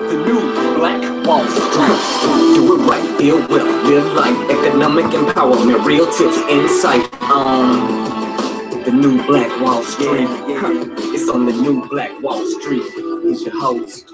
The new Black Wall Street. Do it right, build wealth, live life, economic empowerment, real tips, insight. The new Black Wall Street. It's on the new Black Wall Street. He's your host.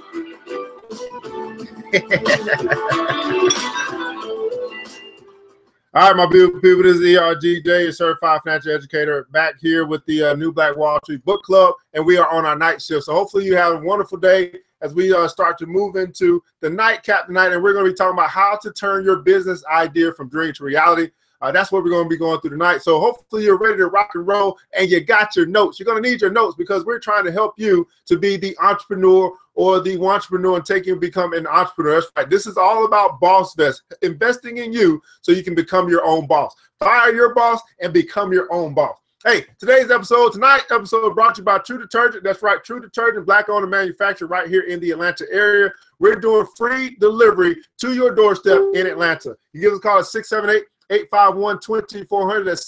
All right, my beautiful people, this is ERGJ, a certified financial educator, back here with the new Black Wall Street Book Club, and we are on our night shift. So hopefully you have a wonderful day as we start to move into the nightcap tonight, and we're going to be talking about how to turn your business idea from dream to reality. That's what we're going to be going through tonight. So hopefully you're ready to rock and roll and you got your notes. You're going to need your notes because we're trying to help you to be the entrepreneur or the entrepreneur and take you and become an entrepreneur. That's right. This is all about boss vest, investing in you so you can become your own boss. Fire your boss and become your own boss. Hey, tonight's episode brought to you by True Detergent. That's right, True Detergent, black-owned and manufactured right here in the Atlanta area. We're doing free delivery to your doorstep in Atlanta. You give us a call at 678-851-2400. That's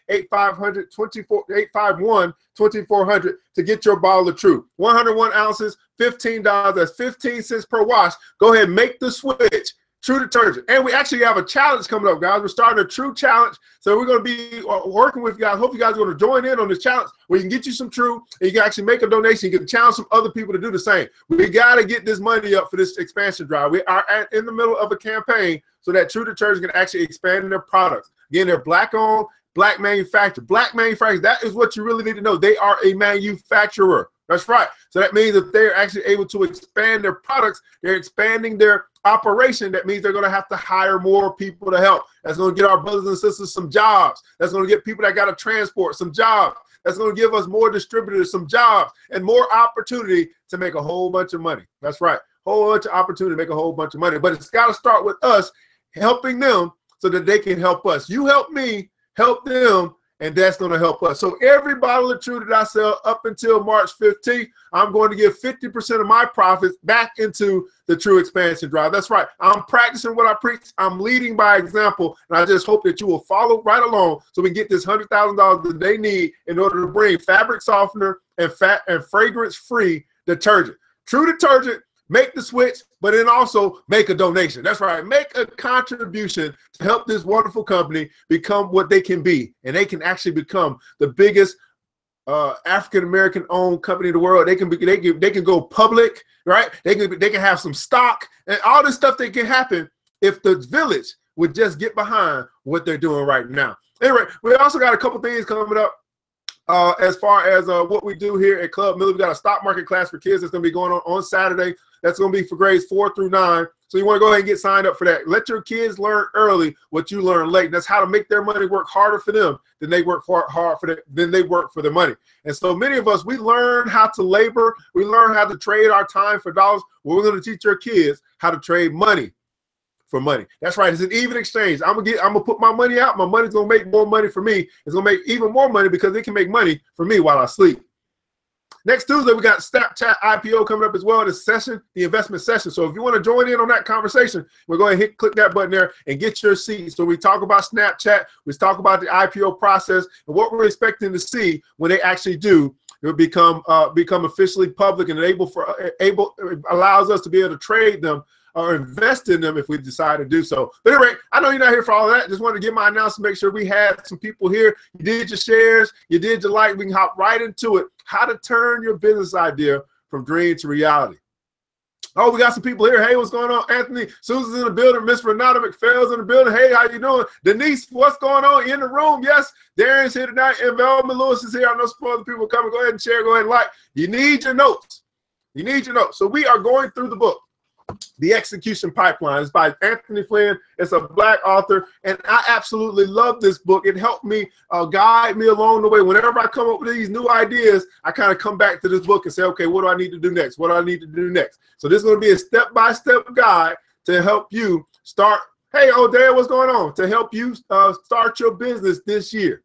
678-851-2400 to get your bottle of True. 101 ounces, $15. That's 15 cents per wash. Go ahead and make the switch. True Detergent. And we actually have a challenge coming up, guys. We're starting a True Challenge. So we're going to be working with you guys. Hope you guys are going to join in on this challenge where you can get you some True and you can actually make a donation. You can challenge some other people to do the same. We got to get this money up for this expansion drive. We are in the middle of a campaign so that True Detergent can actually expand their products. Again, they're black-owned, black manufactured. Black manufacturers, that is what you really need to know. They are a manufacturer. That's right. So that means that they're actually able to expand their products. They're expanding their operation. That means they're going to have to hire more people to help. That's going to get our brothers and sisters some jobs. That's going to get people that got to transport some jobs. That's going to give us more distributors some jobs and more opportunity to make a whole bunch of money. That's right. Whole bunch of opportunity to make a whole bunch of money. But it's got to start with us helping them so that they can help us. You help me, help them, and that's going to help us. So every bottle of True that I sell up until March 15th, I'm going to give 50% of my profits back into the True Expansion Drive. That's right. I'm practicing what I preach. I'm leading by example, and I just hope that you will follow right along so we can get this $100,000 that they need in order to bring fabric softener and fragrance-free detergent. True Detergent. Make the switch, but then also make a donation. That's right. Make a contribution to help this wonderful company become what they can be. And they can actually become the biggest African-American owned company in the world. They can go public, right? They can have some stock and all this stuff that can happen if the village would just get behind what they're doing right now. Anyway, we also got a couple things coming up. As far as what we do here at Club Miller, we got a stock market class for kids that's going to be going on Saturday. That's going to be for grades 4 through 9. So you want to go ahead and get signed up for that. Let your kids learn early what you learn late. And that's how to make their money work harder for them than they work for the money. And so many of us, we learn how to labor. We learn how to trade our time for dollars. Well, we're going to teach our kids how to trade money for money. That's right. It's an even exchange. I'm gonna put my money out. My money's gonna make more money for me. It's gonna make even more money because it can make money for me while I sleep. Next Tuesday, we got Snapchat IPO coming up as well. The investment session. So if you want to join in on that conversation, we're going to click that button there and get your seat. So we talk about Snapchat. We talk about the IPO process and what we're expecting to see when they actually do become officially public and allows us to be able to trade them or invest in them if we decide to do so. But anyway, I know you're not here for all of that. Just wanted to get my announcement, make sure we had some people here. You did your shares, you did your like. We can hop right into it. How to turn your business idea from dream to reality. Oh, we got some people here. Hey, what's going on? Anthony, Susan's in the building. Miss Renata McPhail's in the building. Hey, how you doing? Denise, what's going on? In the room? Yes, Darren's here tonight. And Velma Lewis is here. I know some other people coming. Go ahead and share. Go ahead and like. You need your notes. You need your notes. So we are going through the book, The Execution Pipeline. It's by Anthony Flynn. It's a Black author, and I absolutely love this book. It helped me guide me along the way. Whenever I come up with these new ideas, I kind of come back to this book and say, okay, what do I need to do next? What do I need to do next? So this is going to be a step-by-step guide to help you start. Hey, O'Dare, what's going on? To help you start your business this year.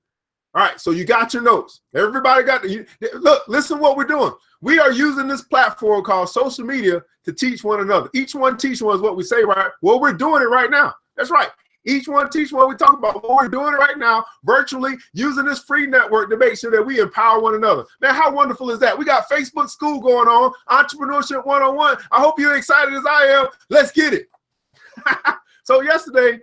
All right, so you got your notes. Everybody got look, listen what we're doing. We are using this platform called social media to teach one another. Each one teach one is what we say, right? Well, we're doing it right now. That's right. Each one teach one. We talk about what we're doing right now, virtually, using this free network to make sure that we empower one another. Man, how wonderful is that? We got Facebook School going on, Entrepreneurship 101. I hope you're excited as I am. Let's get it. So yesterday,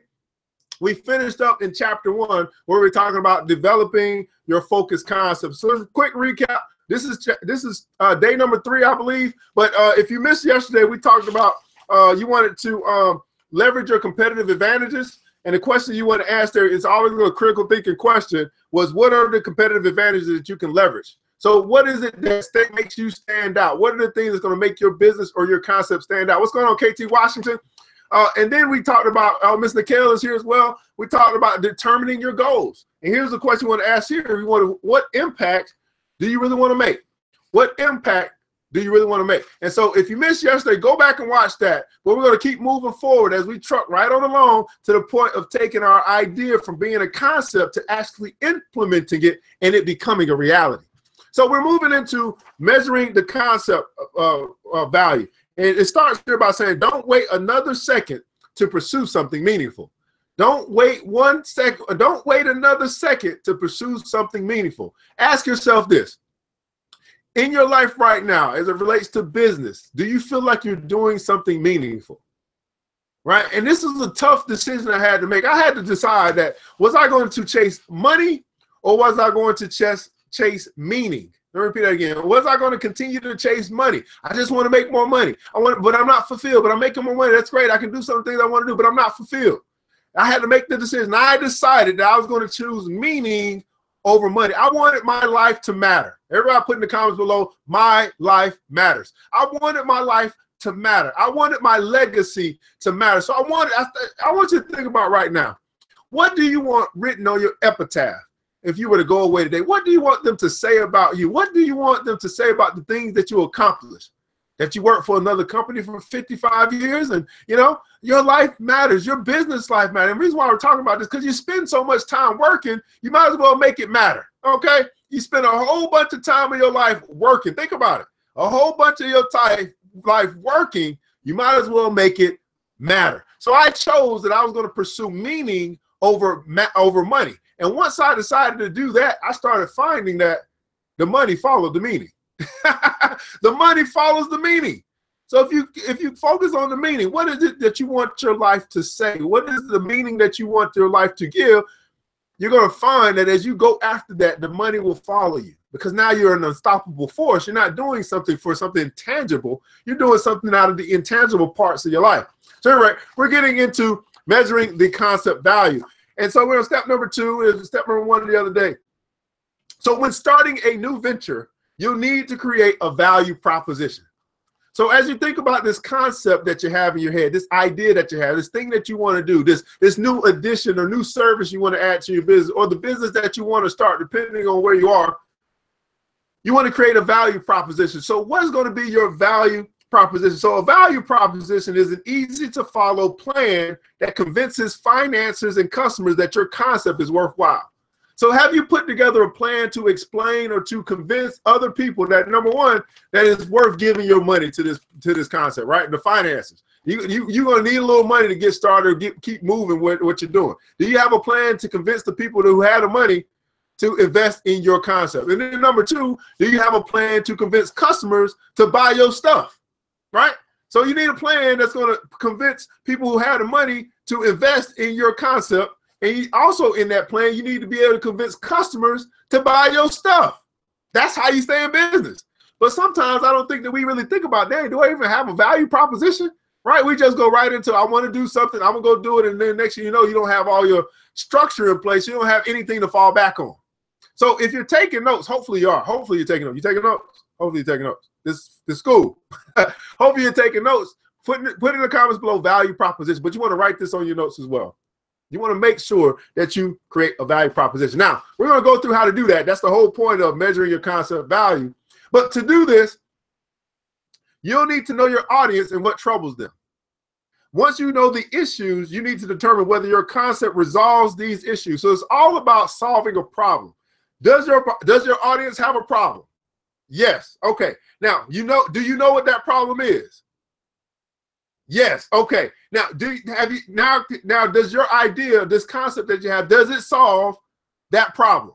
we finished up in chapter 1 where we're talking about developing your focus concept. So a quick recap. This is day number 3, I believe. But if you missed yesterday, we talked about you wanted to leverage your competitive advantages. And the question you want to ask there is always a critical thinking question was, what are the competitive advantages that you can leverage? So what is it that makes you stand out? What are the things that's going to make your business or your concept stand out? What's going on, KT Washington? And then we talked about, Ms. Nikhil is here as well. We talked about determining your goals. And here's the question you want to ask here. You want to, what impact do you really want to make? What impact do you really want to make? And so if you missed yesterday, go back and watch that. But we're going to keep moving forward as we truck right on along to the point of taking our idea from being a concept to actually implementing it and it becoming a reality. So we're moving into measuring the concept of value. And it starts here by saying, don't wait another second to pursue something meaningful. Don't wait 1 second. Don't wait another second to pursue something meaningful. Ask yourself this. In your life right now, as it relates to business, do you feel like you're doing something meaningful? Right? And this is a tough decision I had to make. I had to decide that, was I going to chase money or was I going to chase meaning? Let me repeat that again. Was I going to continue to chase money? I just want to make more money. But I'm not fulfilled. But I'm making more money. That's great. I can do some things I want to do, but I'm not fulfilled. I had to make the decision. I decided that I was going to choose meaning over money. I wanted my life to matter. Everybody put in the comments below, my life matters. I wanted my life to matter. I wanted my legacy to matter. So I want you to think about right now. What do you want written on your epitaph? If you were to go away today, what do you want them to say about you? What do you want them to say about the things that you accomplished? That you worked for another company for 55 years and, you know, your life matters. Your business life matters. And the reason why we're talking about this, because you spend so much time working, you might as well make it matter, okay? You spend a whole bunch of time in your life working. Think about it. A whole bunch of your life working, you might as well make it matter. So I chose that I was going to pursue meaning over money. And once I decided to do that, I started finding that the money followed the meaning. The money follows the meaning. So if you focus on the meaning, what is it that you want your life to say? What is the meaning that you want your life to give? You're going to find that as you go after that, the money will follow you, because now you're an unstoppable force. You're not doing something for something tangible. You're doing something out of the intangible parts of your life. So anyway, we're getting into measuring the concept value. And so we're on step number 2, is step number 1 the other day. So when starting a new venture, you'll need to create a value proposition. So as you think about this concept that you have in your head, this idea that you have, this thing that you want to do, this new addition or new service you want to add to your business, or the business that you want to start, depending on where you are, you want to create a value proposition. So what is going to be your value proposition? So a value proposition is an easy to follow plan that convinces financiers and customers that your concept is worthwhile. So have you put together a plan to explain or to convince other people that, number one, that it's worth giving your money to this concept, right? The finances. You're going to need a little money to get started, keep moving with what you're doing. Do you have a plan to convince the people who have the money to invest in your concept? And then number 2, do you have a plan to convince customers to buy your stuff, right? So you need a plan that's going to convince people who have the money to invest in your concept. And also in that plan, you need to be able to convince customers to buy your stuff. That's how you stay in business. But sometimes I don't think that we really think about, dang, do I even have a value proposition? Right? We just go right into, I want to do something, I'm going to go do it. And then next thing you know, you don't have all your structure in place. You don't have anything to fall back on. So if you're taking notes, hopefully you are. Hopefully you're taking notes. You taking notes? Hopefully you're taking notes. This school. Hopefully you're taking notes. Put in the comments below value proposition. But you want to write this on your notes as well. You want to make sure that you create a value proposition. Now, we're going to go through how to do that. That's the whole point of measuring your concept value. But to do this, you'll need to know your audience and what troubles them. Once you know the issues, you need to determine whether your concept resolves these issues. So it's all about solving a problem. Does your audience have a problem? Yes. Okay. Now, do you know what that problem is? Yes. Okay. Now, now does your idea, this concept that you have, does it solve that problem?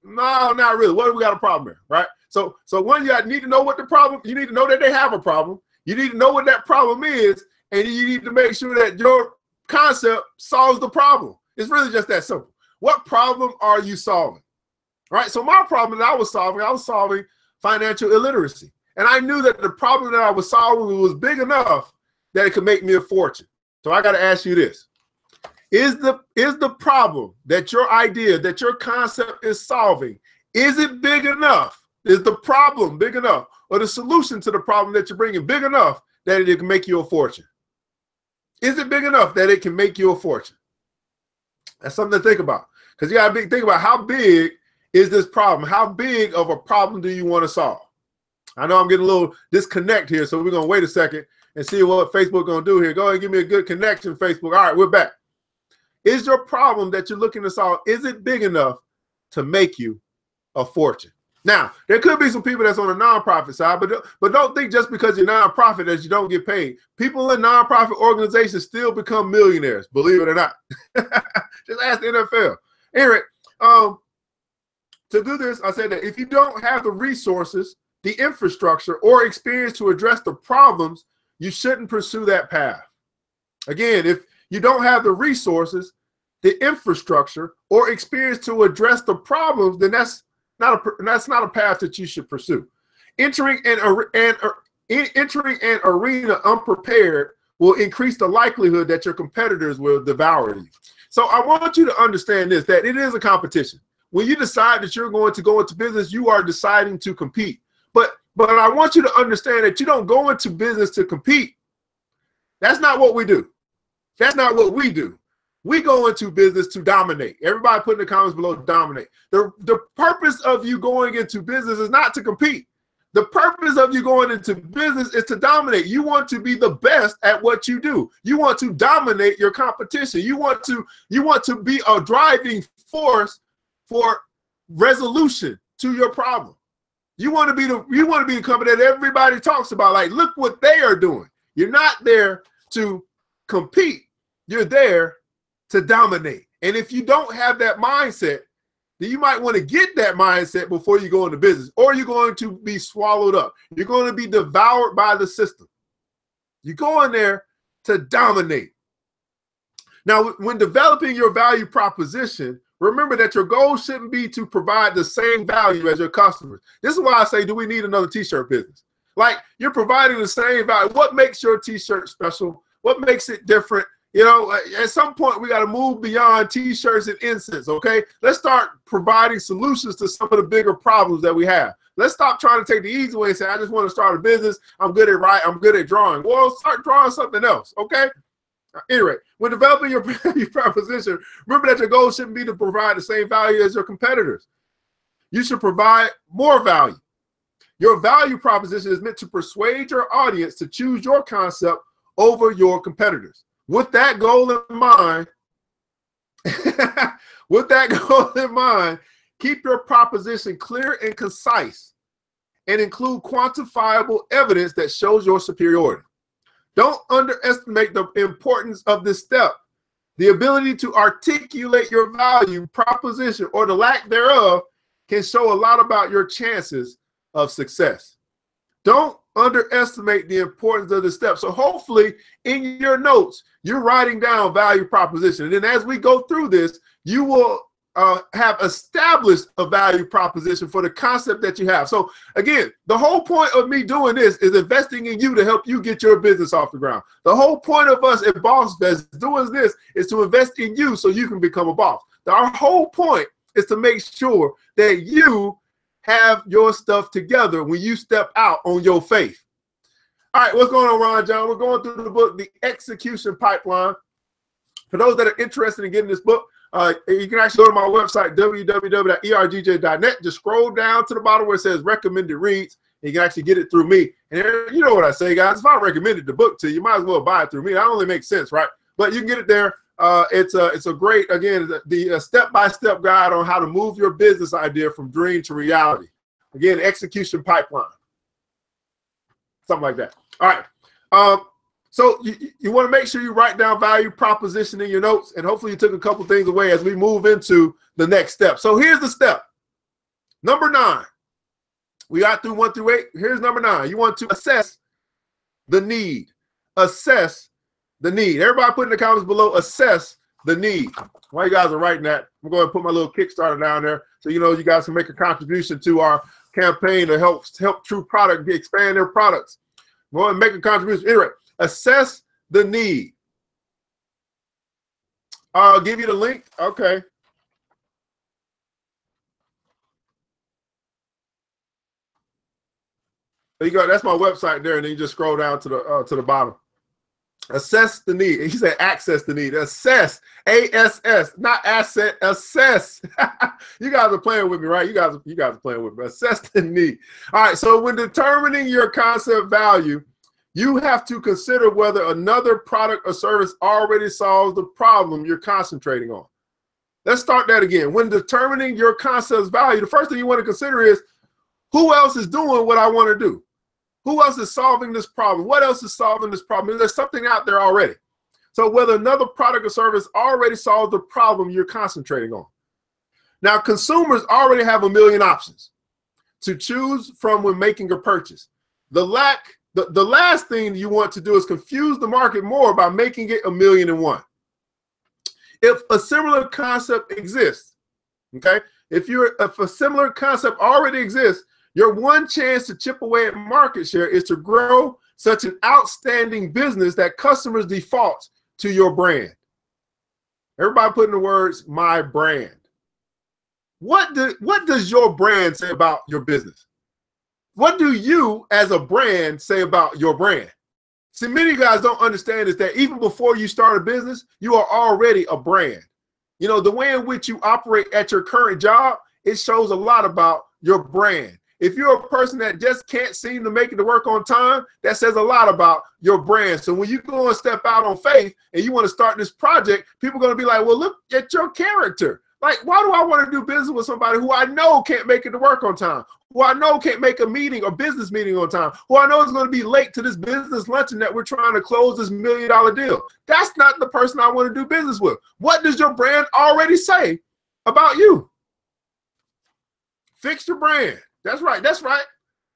No, not really. What do we got a problem here, right? So one, you need to know what the problem, you need to know that they have a problem. You need to know what that problem is, and you need to make sure that your concept solves the problem. It's really just that simple. What problem are you solving? Right? So my problem that I was solving financial illiteracy. And I knew that the problem that I was solving was big enough that it could make me a fortune. So I got to ask you this. Is the problem that your idea, that your concept is solving, is it big enough? Is the problem big enough? Or the solution to the problem that you're bringing big enough that it can make you a fortune? Is it big enough that it can make you a fortune? That's something to think about. Because you got to think about, how big is this problem? How big of a problem do you want to solve? I know I'm getting a little disconnect here, so we're going to wait a second and see what Facebook going to do here. Go ahead and give me a good connection, Facebook. All right, we're back. Is your problem that you're looking to solve, is it big enough to make you a fortune? Now, there could be some people that's on the nonprofit side, but don't think just because you're nonprofit that you don't get paid. People in nonprofit organizations still become millionaires, believe it or not. Just ask the NFL. Anyway, to do this, I said that if you don't have the resources, the infrastructure, or experience to address the problems, you shouldn't pursue that path. Again, if you don't have the resources, the infrastructure, or experience to address the problems, then that's not a path that you should pursue. Entering an arena unprepared will increase the likelihood that your competitors will devour you. So I want you to understand this, that it is a competition. When you decide that you're going to go into business, you are deciding to compete. But I want you to understand that you don't go into business to compete. That's not what we do. That's not what we do. We go into business to dominate. Everybody put in the comments below, dominate. The purpose of you going into business is not to compete. The purpose of you going into business is to dominate. You want to be the best at what you do. You want to dominate your competition. You want to be a driving force for resolution to your problem. You want to be the company that everybody talks about. Like, look what they are doing. You're not there to compete. You're there to dominate. And if you don't have that mindset, then you might want to get that mindset before you go into business, or you're going to be swallowed up. You're going to be devoured by the system. You go in there to dominate. Now, when developing your value proposition, remember that your goal shouldn't be to provide the same value as your customers. This is why I say, do we need another t-shirt business? Like, you're providing the same value. What makes your t-shirt special? What makes it different? You know, at some point, we got to move beyond t-shirts and incense, okay? Let's start providing solutions to some of the bigger problems that we have. Let's stop trying to take the easy way and say, I just want to start a business. I'm good at writing. I'm good at drawing. Well, start drawing something else, okay? Anyway, when developing your value proposition, remember that your goal shouldn't be to provide the same value as your competitors. You should provide more value. Your value proposition is meant to persuade your audience to choose your concept over your competitors. With that goal in mind, keep your proposition clear and concise, and include quantifiable evidence that shows your superiority. Don't underestimate the importance of this step. The ability to articulate your value proposition, or the lack thereof, can show a lot about your chances of success. Don't underestimate the importance of this step. So hopefully in your notes, you're writing down value proposition. And then as we go through this, you will have established a value proposition for the concept that you have. So again, the whole point of me doing this is investing in you to help you get your business off the ground. The whole point of us at Boss Fest doing this is to invest in you so you can become a boss. Our whole point is to make sure that you have your stuff together when you step out on your faith. All right, what's going on, Ron John? We're going through the book, The Execution Pipeline. For those that are interested in getting this book, you can actually go to my website, www.ergj.net. Just scroll down to the bottom where it says recommended reads. And you can actually get it through me. And you know what I say, guys. If I recommended the book to you, you might as well buy it through me. That only makes sense, right? But you can get it there. It's a great, again, the step-by-step guide on how to move your business idea from dream to reality. Again, execution pipeline. Something like that. All right. So you want to make sure you write down value proposition in your notes, and hopefully you took a couple things away as we move into the next step. So here's the step. Number 9. We got through 1 through 8. Here's number 9. You want to assess the need. Assess the need. Everybody put in the comments below, assess the need. While you guys are writing that, I'm going to put my little Kickstarter down there so you know you guys can make a contribution to our campaign to help True Product expand their products. Go ahead and make a contribution. Anyway, assess the need. I'll give you the link. Okay. There you go. That's my website there, and then you just scroll down to the bottom. Assess the need. He said access the need. Assess, A-S-S, not asset. Assess. You guys are playing with me, right? You guys are playing with me. Assess the need. All right. So when determining your concept value, you have to consider whether another product or service already solves the problem you're concentrating on. Let's start that again. When determining your concept's value, the first thing you want to consider is who else is doing what I want to do? Who else is solving this problem? What else is solving this problem? There's something out there already. So whether another product or service already solves the problem you're concentrating on. Now, consumers already have a million options to choose from when making a purchase. The last thing you want to do is confuse the market more by making it 1,000,001. If a similar concept exists, okay, if a similar concept already exists, your one chance to chip away at market share is to grow such an outstanding business that customers default to your brand. Everybody put in the words, my brand. What does your brand say about your business? What do you as a brand say about your brand? See, many guys don't understand is that even before you start a business, you are already a brand. You know, the way in which you operate at your current job, it shows a lot about your brand. If you're a person that just can't seem to make it to work on time, that says a lot about your brand. So when you go and step out on faith and you want to start this project, people are going to be like, well, look at your character. Like, why do I want to do business with somebody who I know can't make it to work on time, who I know can't make a meeting or business meeting on time, who I know is going to be late to this business luncheon that we're trying to close this $1 million deal? That's not the person I want to do business with. What does your brand already say about you? Fix your brand. That's right. That's right.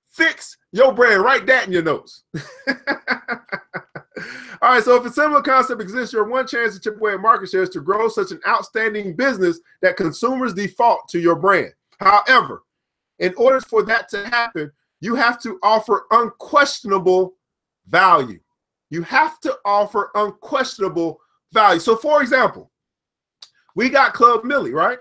Fix your brand. Write that in your notes. All right. So if a similar concept exists, your one chance to chip away at market share is to grow such an outstanding business that consumers default to your brand. However, in order for that to happen, you have to offer unquestionable value. You have to offer unquestionable value. So for example, we got Club Millie, right?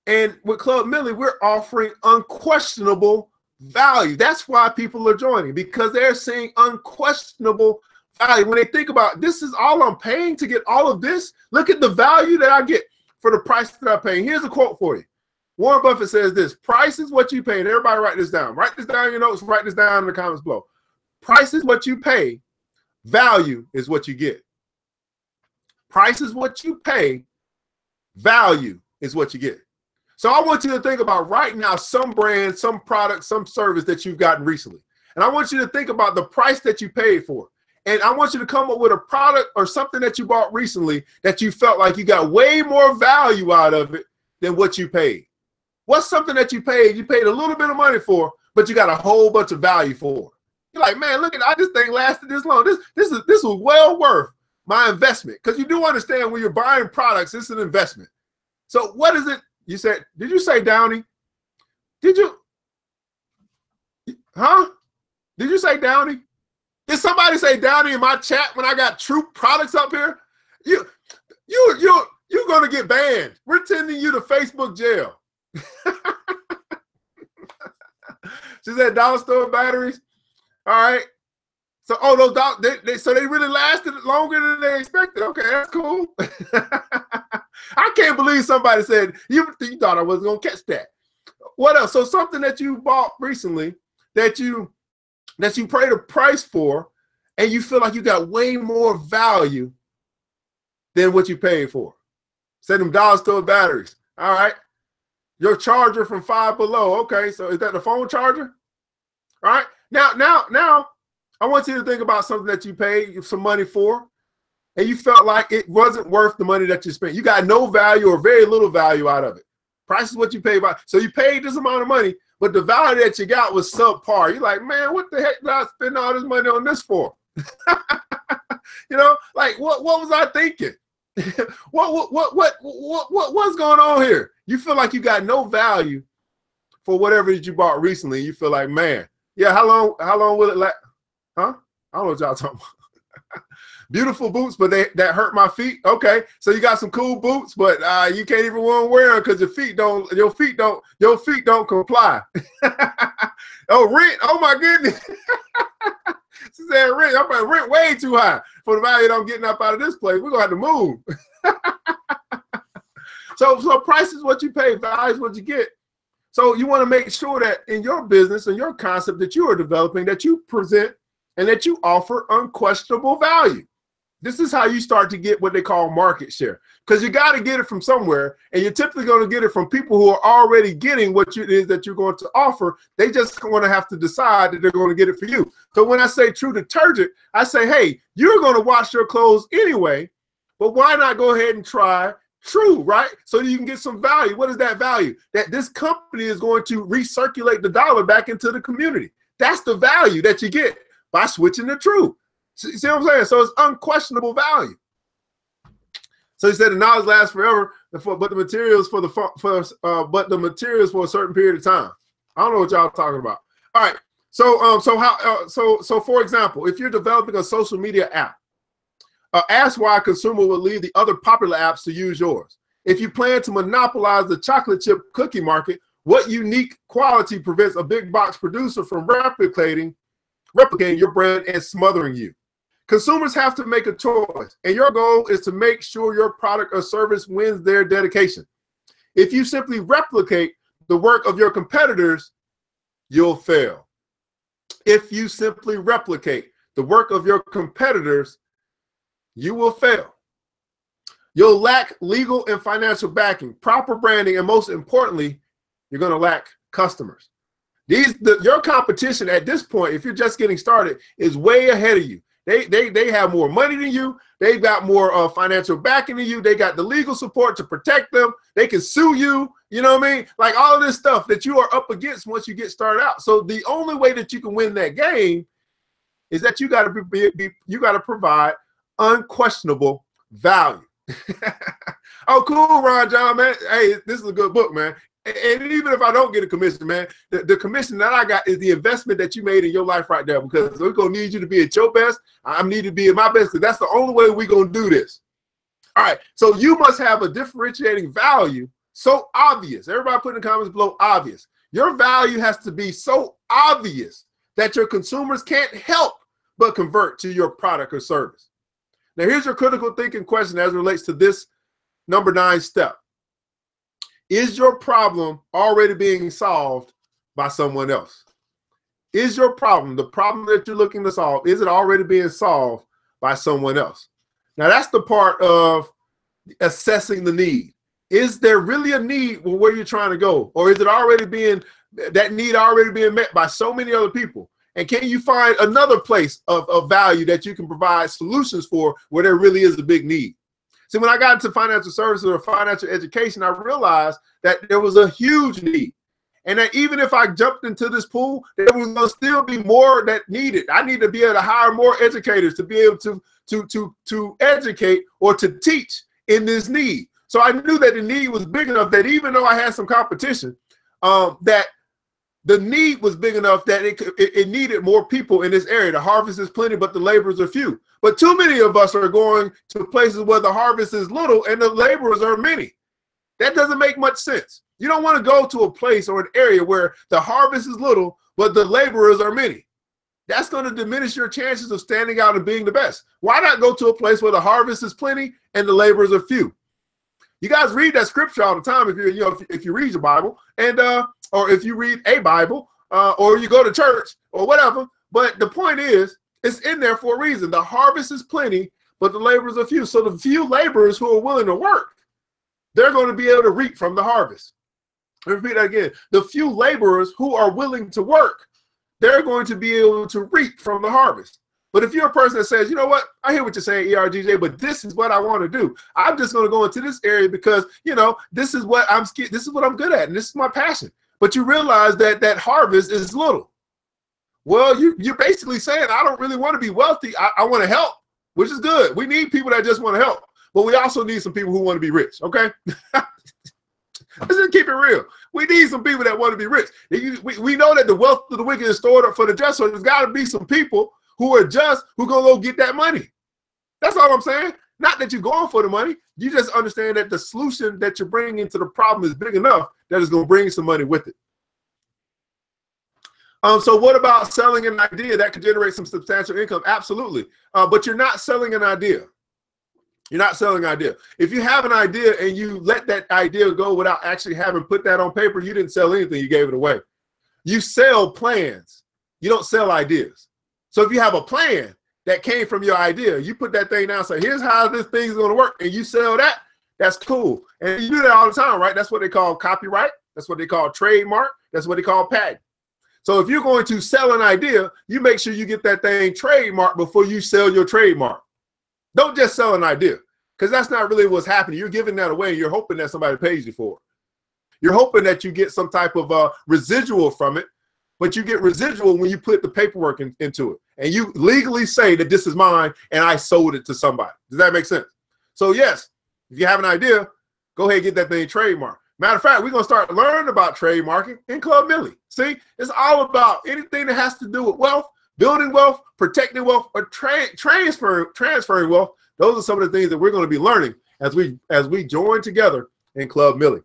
And with Club Millie, we're offering unquestionable value. That's why people are joining, because they're seeing unquestionable value. When they think about, this is all I'm paying to get all of this, look at the value that I get for the price that I'm paying. Here's a quote for you. Warren Buffett says this: price is what you pay. And everybody write this down. Write this down in your notes. Write this down in the comments below. Price is what you pay. Value is what you get. Price is what you pay. Value is what you get. So I want you to think about right now some brand, some product, some service that you've gotten recently. And I want you to think about the price that you paid for. And I want you to come up with a product or something that you bought recently that you felt like you got way more value out of it than what you paid. What's something that you paid a little bit of money for, but you got a whole bunch of value for? You're like, man, look at this thing lasted this long. This was well worth my investment. Because you do understand when you're buying products, it's an investment. So what is it? You said, did you say Downey? Did you? Huh? Did you say Downey? Did somebody say Downey in my chat when I got True Products up here? You're gonna get banned. We're sending you to Facebook jail. She said dollar store batteries. All right. So those so they really lasted longer than they expected. Okay, that's cool. I can't believe somebody said you thought I wasn't gonna catch that. What else? So something that you bought recently that you paid a price for, and you feel like you got way more value than what you paid for. Say them dollar store batteries. All right. Your charger from Five Below. Okay, so is that the phone charger? All right. Now, I want you to think about something that you paid some money for, and you felt like it wasn't worth the money that you spent. You got no value or very little value out of it. Price is what you pay by. So you paid this amount of money, but the value that you got was subpar. You're like, man, what the heck did I spend all this money on this for? You know, like what was I thinking? What's going on here? You feel like you got no value for whatever that you bought recently. You feel like, man, yeah, how long will it last? Huh? I don't know what y'all talking about. Beautiful boots, but that hurt my feet. Okay, so you got some cool boots, but you can't even wear them because your feet don't comply. Oh, rent! Oh my goodness! She said rent. I'm paying rent way too high for the value that I'm getting up out of this place. We're gonna have to move. So price is what you pay, value is what you get. So you want to make sure that in your business and your concept that you are developing, that you present and that you offer unquestionable value. This is how you start to get what they call market share, because you got to get it from somewhere, and you're typically going to get it from people who are already getting what it is that you're going to offer. They just want to have to decide that they're going to get it for you. So when I say True Detergent, I say, hey, you're going to wash your clothes anyway, but why not go ahead and try True, right? So you can get some value. What is that value? That this company is going to recirculate the dollar back into the community. That's the value that you get by switching to True. See what I'm saying? So it's unquestionable value. So he said the knowledge lasts forever, but the materials for a certain period of time. I don't know what y'all talking about. All right. So for example, if you're developing a social media app, ask why a consumer will leave the other popular apps to use yours. If you plan to monopolize the chocolate chip cookie market, what unique quality prevents a big box producer from replicating your brand and smothering you? Consumers have to make a choice, and your goal is to make sure your product or service wins their dedication. If you simply replicate the work of your competitors, you'll fail. If you simply replicate the work of your competitors, you will fail. You'll lack legal and financial backing, proper branding, and most importantly, you're going to lack customers. Your competition at this point, if you're just getting started, is way ahead of you. They have more money than you. They've got more financial backing than you. They got the legal support to protect them. They can sue you. You know what I mean? Like all of this stuff that you are up against once you get started out. So the only way that you can win that game is that you got to provide unquestionable value. Oh, cool, Ron John, man. Hey, this is a good book, man. And even if I don't get a commission, man, the commission that I got is the investment that you made in your life right there, because we're going to need you to be at your best. I need to be at my best, because that's the only way we're going to do this. All right, so you must have a differentiating value so obvious. Everybody put in the comments below, obvious. Your value has to be so obvious that your consumers can't help but convert to your product or service. Now, here's your critical thinking question as it relates to this number 9 step. Is your problem already being solved by someone else? Is your problem, the problem that you're looking to solve, is it already being solved by someone else? Now, that's the part of assessing the need. Is there really a need where you're trying to go? Or is it already that need already being met by so many other people? And can you find another place of value that you can provide solutions for where there really is a big need? See, when I got into financial services or financial education, I realized that there was a huge need. And that even if I jumped into this pool, there was going to still be more that needed. I need to be able to hire more educators to be able to educate or to teach in this need. So I knew that the need was big enough that even though I had some competition, that the need was big enough that it needed more people in this area. The harvest is plenty, but the laborers are few. But too many of us are going to places where the harvest is little and the laborers are many. That doesn't make much sense. You don't want to go to a place or an area where the harvest is little, but the laborers are many. That's going to diminish your chances of standing out and being the best. Why not go to a place where the harvest is plenty and the laborers are few? You guys read that scripture all the time if you read your Bible, and or if you read a Bible, or you go to church or whatever. But the point is, it's in there for a reason. The harvest is plenty, but the laborers are few. So the few laborers who are willing to work, they're going to be able to reap from the harvest. Let me repeat that again. The few laborers who are willing to work, they're going to be able to reap from the harvest. But if you're a person that says, you know what, I hear what you're saying, ERGJ, but this is what I want to do. I'm just going to go into this area because, you know, this is what I'm good at, and this is my passion. But you realize that that harvest is little. Well, you're basically saying, I don't really want to be wealthy. I want to help, which is good. We need people that just want to help, but we also need some people who want to be rich, okay? Let's just keep it real. We need some people that want to be rich. We know that the wealth of the wicked is stored up for the just, so there's got to be some people who are just, who gonna go get that money. That's all I'm saying. Not that you're going for the money. You just understand that the solution that you're bringing into the problem is big enough that it's gonna bring some money with it. So what about selling an idea that could generate some substantial income? Absolutely. But you're not selling an idea. You're not selling an idea. If you have an idea and you let that idea go without actually having put that on paper, you didn't sell anything, you gave it away. You sell plans. You don't sell ideas. So if you have a plan that came from your idea, you put that thing down and say, here's how this thing's going to work, and you sell that, that's cool. And you do that all the time, right? That's what they call copyright. That's what they call trademark. That's what they call patent. So if you're going to sell an idea, you make sure you get that thing trademarked before you sell your trademark. Don't just sell an idea, because that's not really what's happening. You're giving that away, and you're hoping that somebody pays you for it. You're hoping that you get some type of residual from it, but you get residual when you put the paperwork into it. And you legally say that this is mine and I sold it to somebody. Does that make sense? So yes, if you have an idea, go ahead and get that thing trademarked. Matter of fact, we're going to start learning about trademarking in Club Millie. See, it's all about anything that has to do with wealth, building wealth, protecting wealth, or transferring wealth. Those are some of the things that we're going to be learning as we join together in Club Millie.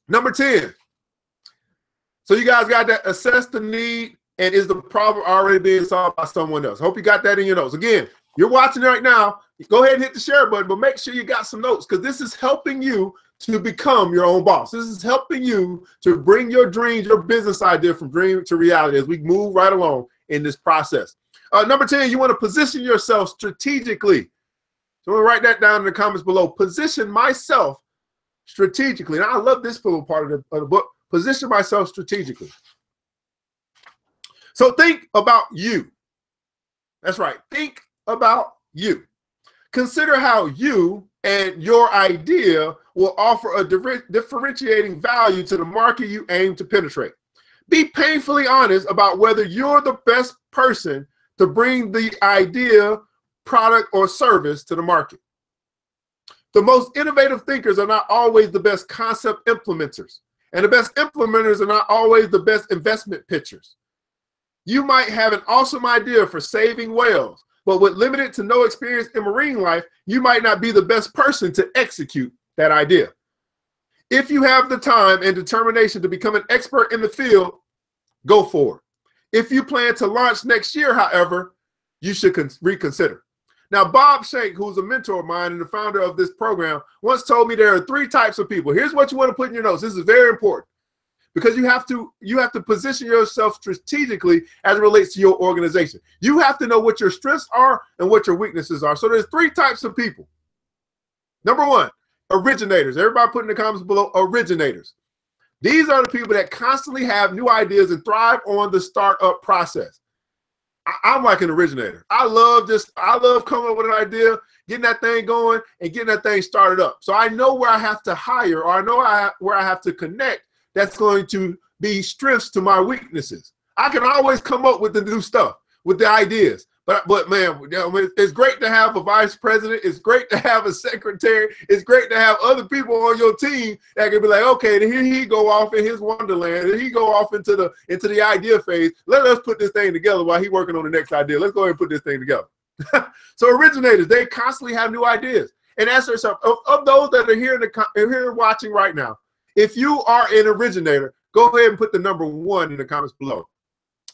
Number 10. So you guys got that, assess the need, and is the problem already being solved by someone else? Hope you got that in your notes. Again, you're watching right now, go ahead and hit the share button, but make sure you got some notes, because this is helping you to become your own boss. This is helping you to bring your dreams, your business idea from dream to reality as we move right along in this process. Number 10, you want to position yourself strategically. So we'll write that down in the comments below. Position myself strategically. Now, I love this little part of the book. Position myself strategically. So think about you. That's right. Think about you. Consider how you and your idea will offer a differentiating value to the market you aim to penetrate. Be painfully honest about whether you're the best person to bring the idea, product, or service to the market. The most innovative thinkers are not always the best concept implementers, and the best implementers are not always the best investment pitchers. You might have an awesome idea for saving whales, but with limited to no experience in marine life, you might not be the best person to execute that idea. If you have the time and determination to become an expert in the field, go for it. If you plan to launch next year, however, you should reconsider. Now, Bob Shank, who's a mentor of mine and the founder of this program, once told me there are 3 types of people. Here's what you want to put in your notes. This is very important, because you have to position yourself strategically as it relates to your organization. You have to know what your strengths are and what your weaknesses are. So there's 3 types of people. Number 1, originators. Everybody put in the comments below, originators. These are the people that constantly have new ideas and thrive on the startup process. I'm like an originator. I love coming up with an idea, getting that thing going, and getting that thing started up. So I know where I have to hire, or I know where I have to connect. That's going to be strengths to my weaknesses. I can always come up with the new stuff, with the ideas. But man, it's great to have a vice president. It's great to have a secretary. It's great to have other people on your team that can be like, okay, here he go off in his wonderland, and he go off into the idea phase. Let us put this thing together while he's working on the next idea. Let's go ahead and put this thing together. So originators, they constantly have new ideas. And ask yourself, of those that are here watching right now, if you are an originator, go ahead and put the number 1 in the comments below.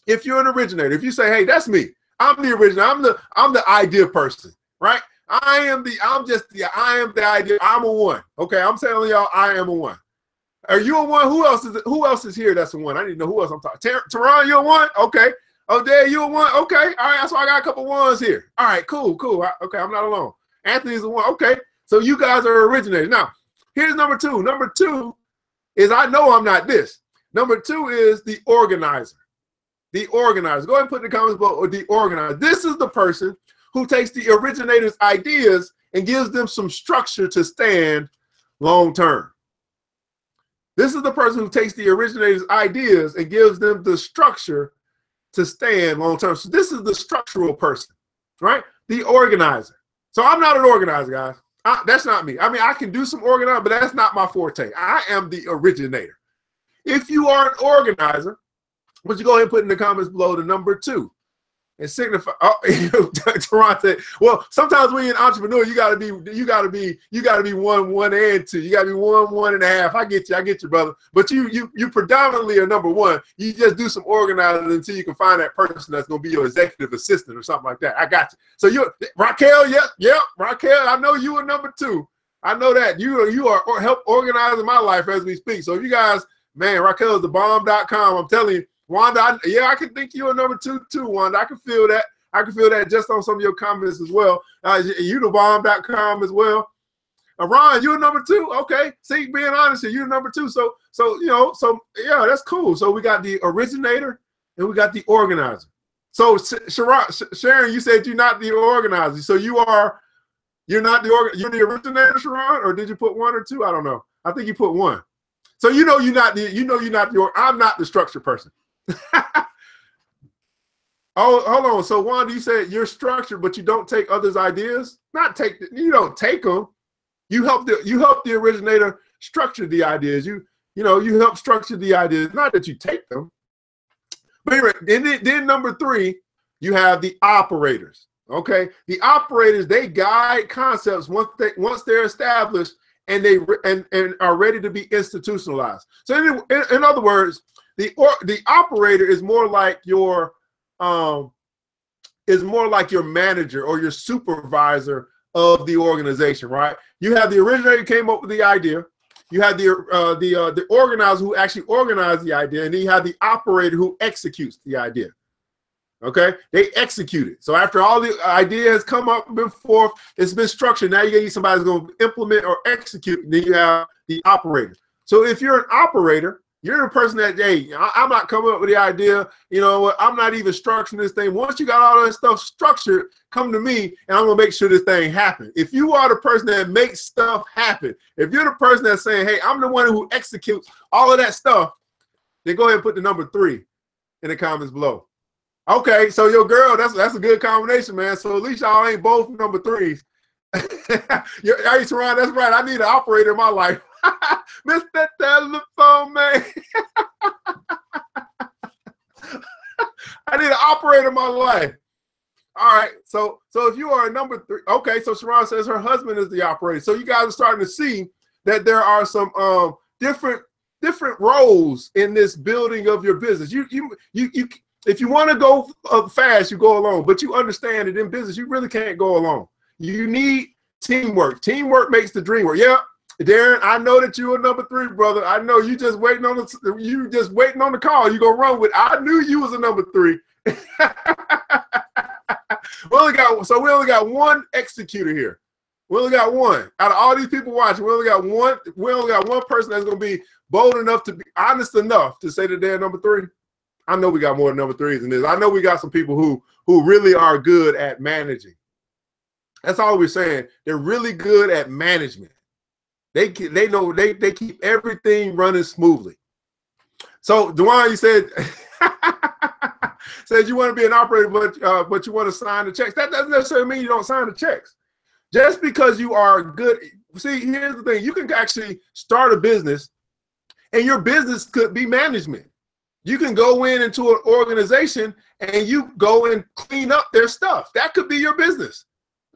If you're an originator, if you say, hey, that's me. I'm the original. I'm the idea person, right? I am the idea. I'm a 1. Okay, I'm telling y'all, I am a 1. Are you a 1? Who else is here that's a 1? I need to know who else I'm talking. Teron, you a 1? Okay. Oh, Dad, you a 1? Okay. All right. So I got a couple 1s here. All right. Cool. Okay, I'm not alone. Anthony's a 1. Okay. So you guys are originators. Now, here's number 2. Number 2 is I know I'm not this. Number 2 is the organizer. The organizer. Go ahead and put in the comments below, or the organizer. This is the person who takes the originator's ideas and gives them some structure to stand long term. This is the person who takes the originator's ideas and gives them the structure to stand long term. So this is the structural person, right? The organizer. So I'm not an organizer, guys. That's not me. I mean, I can do some organizing, but that's not my forte. I am the originator. If you are an organizer, would you go ahead and put in the comments below the number 2 and signify? Oh, Teron said, well, sometimes when you're an entrepreneur, you gotta be 1, and 2. You gotta be 1, 1.5. I get you, brother. But you predominantly are number 1. You just do some organizing until you can find that person that's gonna be your executive assistant or something like that. I got you. So you're Raquel, yep, Raquel. I know you are number 2. I know that you are help organizing my life as we speak. So if you guys, man, Raquel is the bomb.com. I'm telling you. Wanda, I can think you're number 2 too, Wanda. I can feel that. I can feel that just on some of your comments as well. You the bomb.com as well. Ron, you're number 2. Okay. See, being honest here, you're number 2. So yeah, that's cool. So we got the originator and we got the organizer. So Sharon, you said you're not the organizer. So you're not you're the originator, Sharon, or did you put 1 or 2? I don't know. I think you put 1. So you're not I'm not the structure person. Oh, hold on. So Wanda, you said you're structured, but you don't take others' ideas. You don't take them. You help the originator structure the ideas. You help structure the ideas. Not that you take them. But anyway, then number 3, you have the operators. Okay, the operators, they guide concepts once they're established and are ready to be institutionalized. So in other words, the operator is more like your manager or your supervisor of the organization, right? You have the originator who came up with the idea. You have the organizer who actually organized the idea, and then you have the operator who executes the idea. Okay, they execute it. So after all the idea has come up and forth, it's been structured. Now you need somebody who's going to implement or execute. And then you have the operator. So if you're an operator, you're the person that, hey, I'm not coming up with the idea. You know what? I'm not even structuring this thing. Once you got all that stuff structured, come to me and I'm going to make sure this thing happens. If you are the person that makes stuff happen, if you're the person that's saying, hey, I'm the one who executes all of that stuff, then go ahead and put the number 3 in the comments below. Okay, so your girl, that's a good combination, man. So at least y'all ain't both number 3s. Hey, Teron, that's right. I need an operator in my life. Mr. Telephone Man. I need an operator in my life. All right. So if you are a number 3, okay. So Sharon says her husband is the operator. So you guys are starting to see that there are some different roles in this building of your business. If you want to go fast, you go alone. But you understand that in business, you really can't go alone. You need teamwork. Teamwork makes the dream work. Yeah. Darren, I know that you are number 3, brother. I know you just waiting on the call. You gonna run with. I knew you was a number 3. we only got 1 executor here. We only got 1 out of all these people watching. We only got 1. We only got 1 person that's gonna be bold enough to be honest enough to say that they're number 3. I know we got more number 3s than this. I know we got some people who really are good at managing. That's all we're saying. They're really good at management. They know they keep everything running smoothly. So Dwayne, you said you want to be an operator, but you want to sign the checks. That doesn't necessarily mean you don't sign the checks. Just because you are good. See, here's the thing: you can actually start a business, and your business could be management. You can go into an organization and you go and clean up their stuff. That could be your business.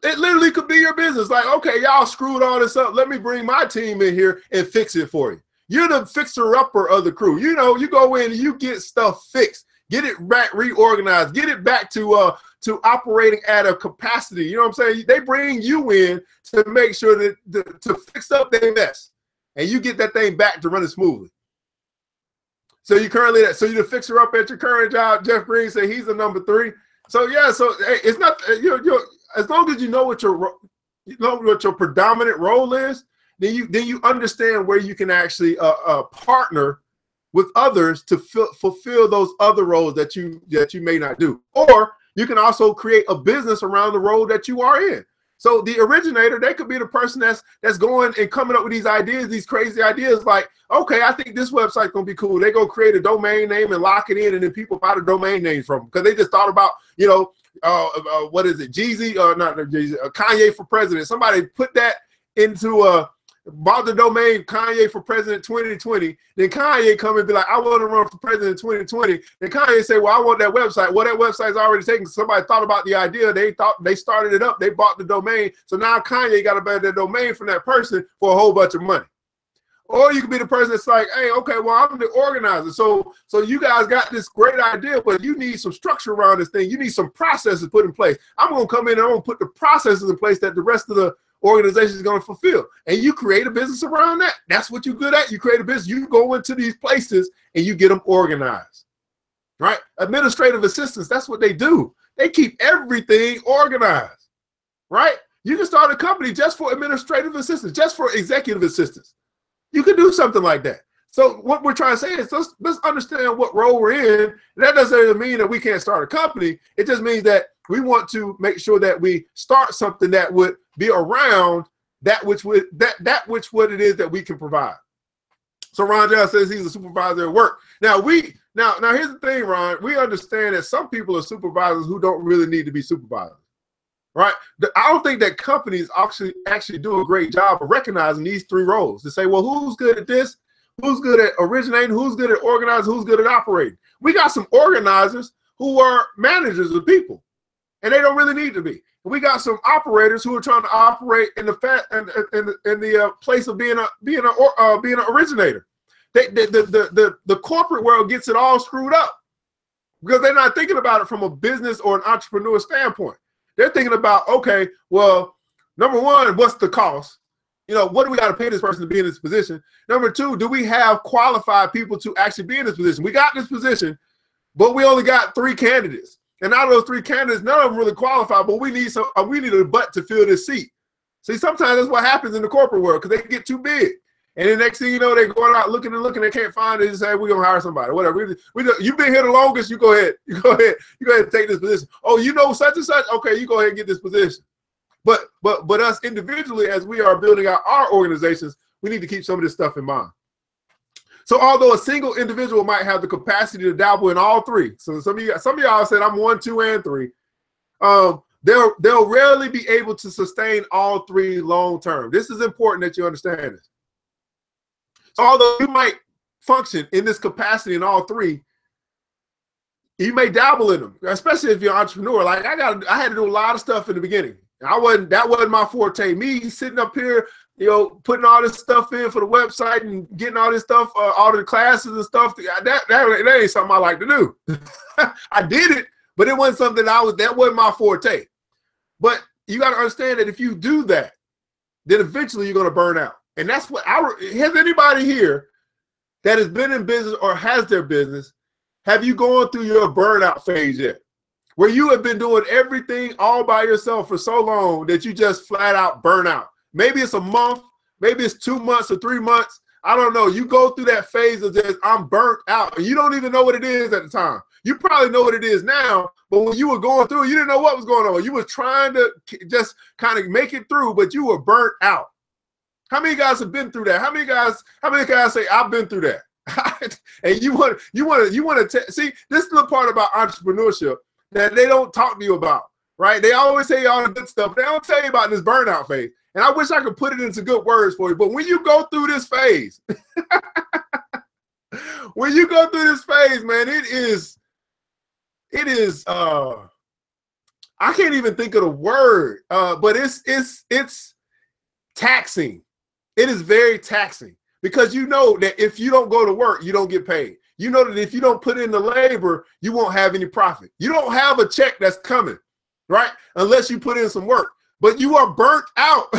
It literally could be your business. Like, okay, y'all screwed all this up. Let me bring my team in here and fix it for you. You're the fixer-upper of the crew. You know, you go in and you get stuff fixed, get it back reorganized, get it back to operating at a capacity. You know what I'm saying? They bring you in to make sure that to fix up their mess, and you get that thing back to running smoothly. So you're the fixer up at your current job. Jeff Green said he's the number 3. So yeah, so hey, it's not as long as you know what your predominant role is, then you understand where you can actually partner with others to fulfill those other roles that you may not do. Or you can also create a business around the role that you are in. So the originator, they could be the person that's going and coming up with these ideas, these crazy ideas like, okay, I think this website's gonna be cool. They go create a domain name and lock it in, and then people buy the domain names from them because they just thought about, you know, what is it, Jeezy, not Jeezy, Kanye for president. Somebody put that into bought the domain Kanye for president 2020. Then Kanye come and be like, I want to run for president 2020. Then Kanye say, well, I want that website. Well, that website's already taken. Somebody thought about the idea. They started it up. They bought the domain. So now Kanye got to buy the domain from that person for a whole bunch of money. Or you could be the person that's like, hey, okay, well, I'm the organizer. So you guys got this great idea, but you need some structure around this thing. You need some processes put in place. I'm going to come in and I'm going to put the processes in place that the rest of the organization is going to fulfill. And you create a business around that. That's what you're good at. You create a business. You go into these places and you get them organized, right? Administrative assistants, that's what they do. They keep everything organized, right? You can start a company just for administrative assistants, just for executive assistants. You could do something like that. So what we're trying to say is let's understand what role we're in. That doesn't mean that we can't start a company. It just means that we want to make sure that we start something that would be around that which what it is that we can provide. So Ron John says he's a supervisor at work. Now here's the thing, Ron. We understand that some people are supervisors who don't really need to be supervisors, right? I don't think that companies actually do a great job of recognizing these three roles to say, well, who's good at this? Who's good at originating? Who's good at organizing? Who's good at operating? We got some organizers who are managers of people, and they don't really need to be. We got some operators who are trying to operate in the place of being an originator. The corporate world gets it all screwed up because they're not thinking about it from a business or an entrepreneur standpoint. They're thinking about, okay, well, number one, what's the cost? You know, what do we got to pay this person to be in this position? Number two, do we have qualified people to actually be in this position? We got this position, but we only got 3 candidates. And out of those 3 candidates, none of them really qualify, but we need a butt to fill this seat. See, sometimes that's what happens in the corporate world because they get too big. And the next thing you know, they're going out looking, they can't find it and say, we're going to hire somebody, whatever. You've been here the longest, you go ahead and take this position. Oh, you know such and such? Okay, you go ahead and get this position. But us individually, as we are building out our organizations, we need to keep some of this stuff in mind. So although a single individual might have the capacity to dabble in all 3, so some of y'all said I'm 1, 2, and 3, they'll rarely be able to sustain all 3 long term. This is important that you understand this. So although you might function in this capacity in all 3, you may dabble in them, especially if you're an entrepreneur. Like I had to do a lot of stuff in the beginning. That wasn't my forte. Me sitting up here, you know, putting all this stuff in for the website and getting all this stuff, all the classes and stuff. That ain't something I like to do. I did it, but it wasn't something that wasn't my forte. But you got to understand that if you do that, then eventually you're going to burn out. And that's what has anybody here that has been in business or has their business, have you gone through your burnout phase yet? Where you have been doing everything all by yourself for so long that you just flat out burn out. Maybe it's a month, maybe it's 2 months or 3 months. I don't know. You go through that phase of just, I'm burnt out. And you don't even know what it is at the time. You probably know what it is now, but when you were going through it, you didn't know what was going on. You were trying to just kind of make it through, but you were burnt out. How many guys have been through that? How many guys say, I've been through that? And you want to see, this is the part about entrepreneurship that they don't talk to you about, right? They always say all the good stuff. They don't tell you about this burnout phase. And I wish I could put it into good words for you. But when you go through this phase, man, it is, I can't even think of the word, but it's taxing. It is very taxing because you know that if you don't go to work, you don't get paid. You know that if you don't put in the labor, you won't have any profit. You don't have a check that's coming, right? Unless you put in some work. But you are burnt out.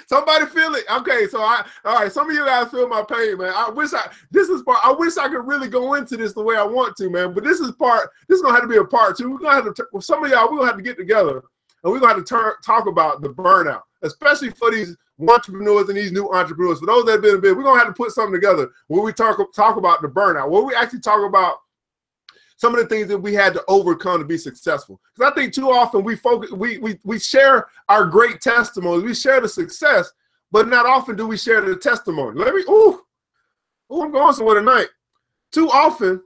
Somebody feel it. Okay, so all right, some of you guys feel my pain, man. I wish I could really go into this the way I want to, man. But this is gonna have to be a part 2. Some of y'all, we're gonna have to get together and we're going to have to talk about the burnout, especially for these entrepreneurs and these new entrepreneurs. For those that have been in business, we're going to have to put something together where we talk about the burnout, where we actually talk about some of the things that we had to overcome to be successful. Because I think too often we share our great testimonies, we share the success, but not often do we share the testimony. I'm going somewhere tonight. Too often,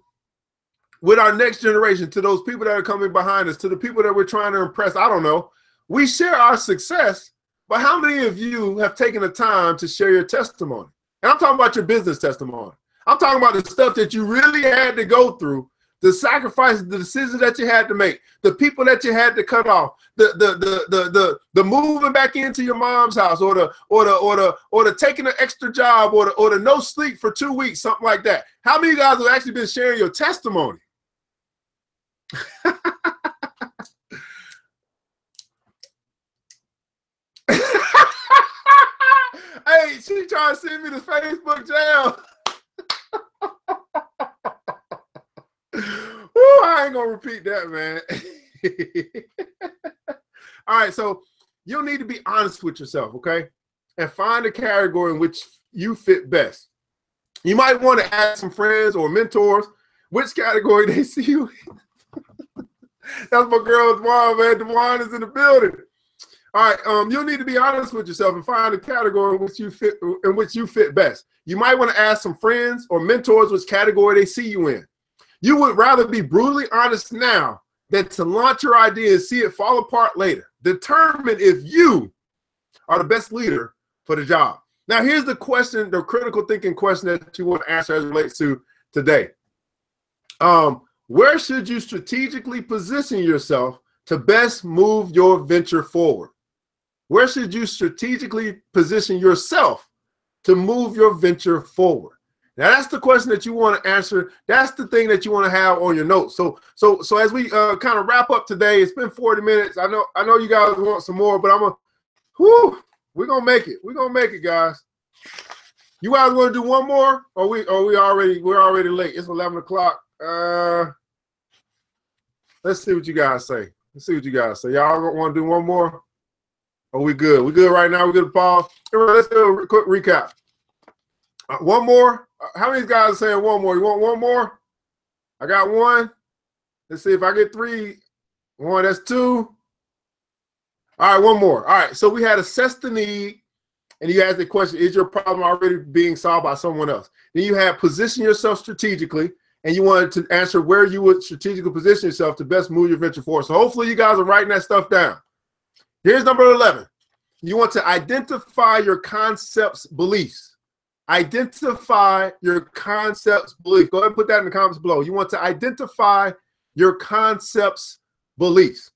with our next generation, to those people that are coming behind us, to the people that we're trying to impress, I don't know, we share our success, but how many of you have taken the time to share your testimony? And I'm talking about your business testimony. I'm talking about the stuff that you really had to go through, the sacrifices, the decisions that you had to make, the people that you had to cut off, the moving back into your mom's house, or the taking an extra job, or the no sleep for 2 weeks, something like that. How many of you guys have actually been sharing your testimony? Hey, she trying to send me the Facebook jail. Ooh, I ain't gonna repeat that, man. All right, so you'll need to be honest with yourself, okay? And find a category in which you fit best. You might want to ask some friends or mentors which category they see you in. That's my girl, Dwan, man. Dwan is in the building. All right, you'll need to be honest with yourself and find a category in which you fit best. You might want to ask some friends or mentors which category they see you in. You would rather be brutally honest now than to launch your idea and see it fall apart later. Determine if you are the best leader for the job. Now, here's the question, the critical thinking question that you want to answer as it relates to today. Where should you strategically position yourself to best move your venture forward? Where should you strategically position yourself to move your venture forward? Now, that's the question that you want to answer. That's the thing that you want to have on your notes. So as we kind of wrap up today, it's been 40 minutes. I know you guys want some more, but we're gonna make it. We're gonna make it, guys. You guys want to do one more, or we're already late? It's 11 o'clock. Let's see what you guys say. Let's see what you guys say. Y'all want to do one more? Or we good? We good right now? We good to pause? Let's do a quick recap. One more. How many guys are saying one more? You want one more? I got one. Let's see if I get three. One, that's two. All right, one more. All right, so we had assess the need, and you asked the question, is your problem already being solved by someone else? Then you had position yourself strategically, and you wanted to answer where you would strategically position yourself to best move your venture forward. So hopefully you guys are writing that stuff down. Here's number 11. You want to identify your concepts, beliefs. Identify your concepts, beliefs. Go ahead and put that in the comments below. You want to identify your concepts, beliefs.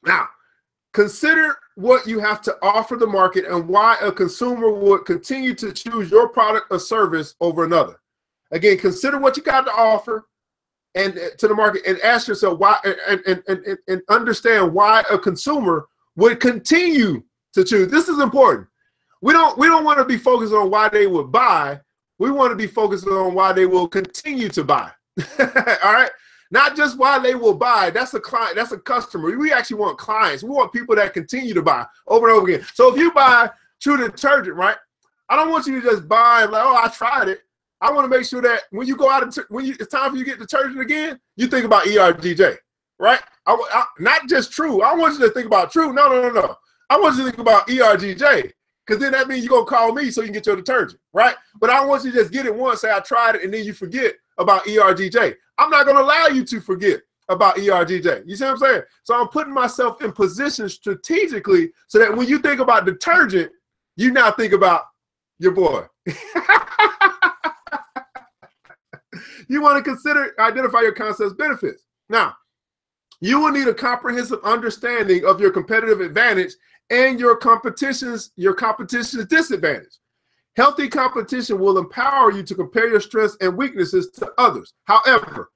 Now, consider what you have to offer the market and why a consumer would continue to choose your product or service over another. Again, consider what you got to offer and to the market, and ask yourself why, and understand why a consumer would continue to choose. This is important. We don't want to be focused on why they would buy. We want to be focused on why they will continue to buy. All right. Not just why they will buy. That's a client. That's a customer. We actually want clients. We want people that continue to buy over and over again. So if you buy True Detergent, right? I don't want you to just buy like, oh, I tried it. I want to make sure that when you go out, it's time for you to get detergent again, you think about ERGJ, right? Not just True. I don't want you to think about True. No. I want you to think about ERGJ, because then that means you're going to call me so you can get your detergent, right? But I don't want you to just get it once, say I tried it, and then you forget about ERGJ. I'm not going to allow you to forget about ERGJ. You see what I'm saying? So I'm putting myself in position strategically so that when you think about detergent, you now think about your boy. You want to identify your concept's benefits. Now, you will need a comprehensive understanding of your competitive advantage and your competition's disadvantage. Healthy competition will empower you to compare your strengths and weaknesses to others. However,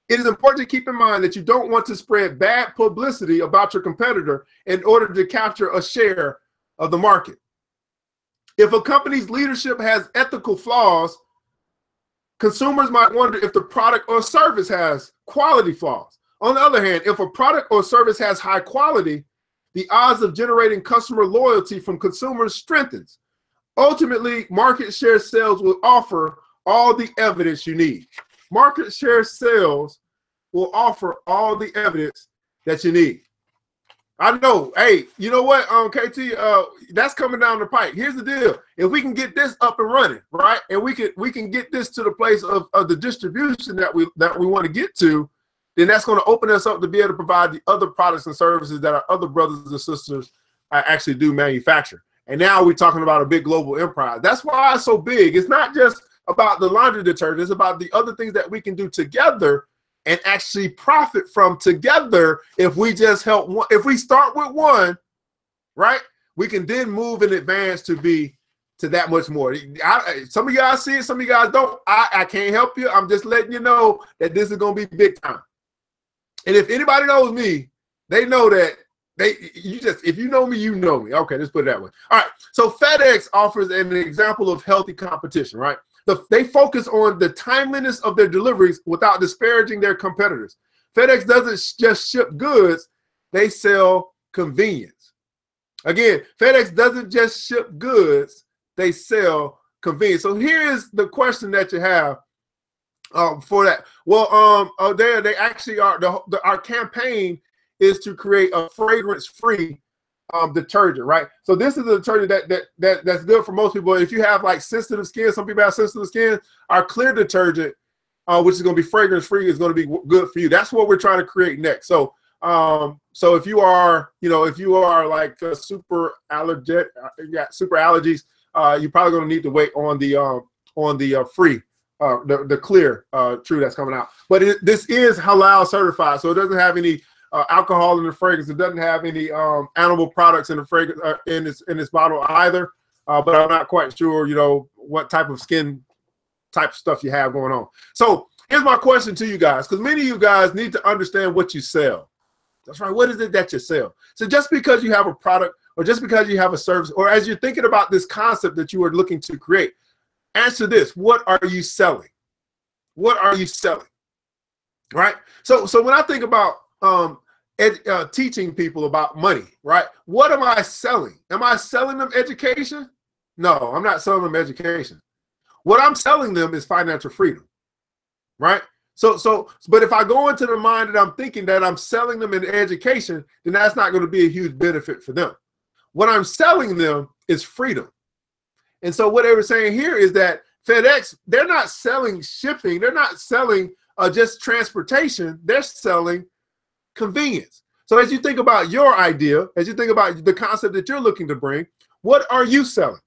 it is important to keep in mind that you don't want to spread bad publicity about your competitor in order to capture a share of the market. If a company's leadership has ethical flaws, consumers might wonder if the product or service has quality flaws. On the other hand, if a product or service has high quality, the odds of generating customer loyalty from consumers strengthens. Ultimately, market share sales will offer all the evidence you need. Market share sales will offer all the evidence that you need. I know, hey, you know what, KT, that's coming down the pike. Here's the deal. If we can get this up and running, right, and we can get this to the place of the distribution that we want to get to, then that's going to open us up to be able to provide the other products and services that our other brothers and sisters actually do manufacture. And now we're talking about a big global empire. That's why it's so big. It's not just about the laundry detergent. It's about the other things that we can do together and actually profit from together. If we just help one, if we start with one, right, we can then move in advance to that much more. Some of you guys see it, some of you guys don't. I can't help you. I'm just letting you know that this is going to be big time. And if anybody knows me, they know that if you know me, you know me. Okay, let's put it that way. All right. So FedEx offers an example of healthy competition, right? They focus on the timeliness of their deliveries without disparaging their competitors. FedEx doesn't just ship goods, they sell convenience. Again, FedEx doesn't just ship goods, they sell convenience. So here is the question that you have for that. Well, they actually are, our campaign is to create a fragrance-free detergent, right? So this is a detergent that's good for most people. If you have like sensitive skin, some people have sensitive skin, our clear detergent, which is going to be fragrance-free, is going to be good for you. That's what we're trying to create next. So so if you are, if you are like super allergic, super allergies, you're probably going to need to wait on the free, the clear true that's coming out. But this is halal certified, so it doesn't have any alcohol in the fragrance. It doesn't have any animal products in the fragrance in this bottle either. But I'm not quite sure, what type of skin type stuff you have going on. So here's my question to you guys, because many of you guys need to understand what you sell. That's right. What is it that you sell? So just because you have a product, or just because you have a service, or as you're thinking about this concept that you are looking to create, answer this: what are you selling? What are you selling? Right. So when I think about teaching people about money, right? What am I selling? Am I selling them education? No, I'm not selling them education. What I'm selling them is financial freedom, right? But if I go into the mind that I'm thinking that I'm selling them in education, then that's not going to be a huge benefit for them. What I'm selling them is freedom. And so what they were saying here is that FedEx, they're not selling shipping. They're not selling just transportation. They're selling convenience. So as you think about your idea, as you think about the concept that you're looking to bring, what are you selling?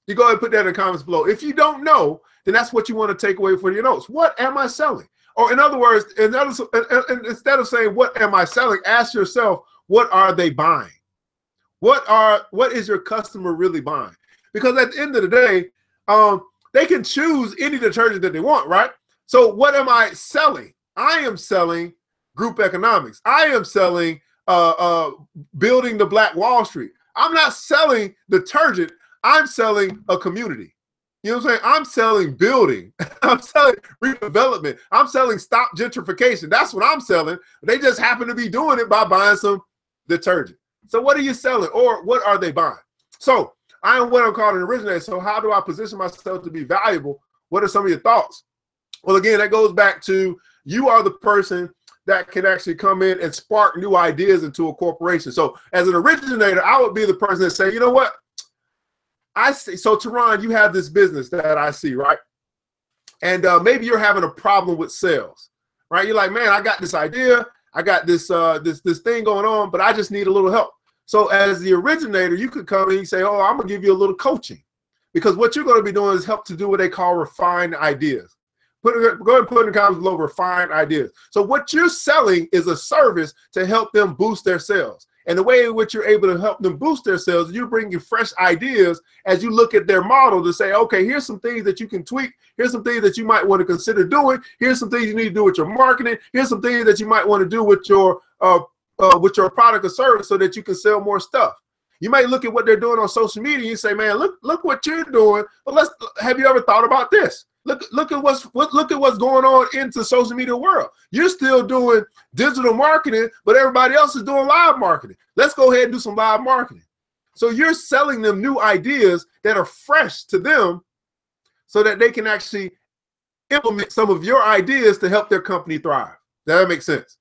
You go ahead and put that in the comments below. If you don't know, then that's what you want to take away from your notes. What am I selling? Or in other words, instead of saying, what am I selling? Ask yourself, what are they buying? What is your customer really buying? Because at the end of the day, they can choose any detergent that they want, right? So what am I selling? I am selling group economics. I am selling building the Black Wall Street. I'm not selling detergent. I'm selling a community. You know what I'm saying? I'm selling building. I'm selling redevelopment. I'm selling stop gentrification. That's what I'm selling. They just happen to be doing it by buying some detergent. So what are you selling, or what are they buying? So I am what I'm called an originator. So how do I position myself to be valuable? What are some of your thoughts? Well, again, that goes back to you are the person that can actually come in and spark new ideas into a corporation. So as an originator, I would be the person that say, you know what? I see. So Teron, you have this business that I see, right? And maybe you're having a problem with sales, right? You're like, man, I got this idea. I got this this thing going on, but I just need a little help. So as the originator, you could come in and say, oh, I'm going to give you a little coaching, because what you're going to be doing is help to do what they call refined ideas. Go ahead and put in the comments below refined ideas. So what you're selling is a service to help them boost their sales. And the way in which you're able to help them boost their sales, you're bringing fresh ideas as you look at their model to say, okay, here's some things that you can tweak. Here's some things that you might want to consider doing. Here's some things you need to do with your marketing. Here's some things that you might want to do with your product or service so that you can sell more stuff. You might look at what they're doing on social media and you say, man, look what you're doing. But have you ever thought about this? Look at what's going on into social media world. You're still doing digital marketing, but everybody else is doing live marketing. Let's go ahead and do some live marketing. So you're selling them new ideas that are fresh to them so that they can actually implement some of your ideas to help their company thrive. Does that make sense?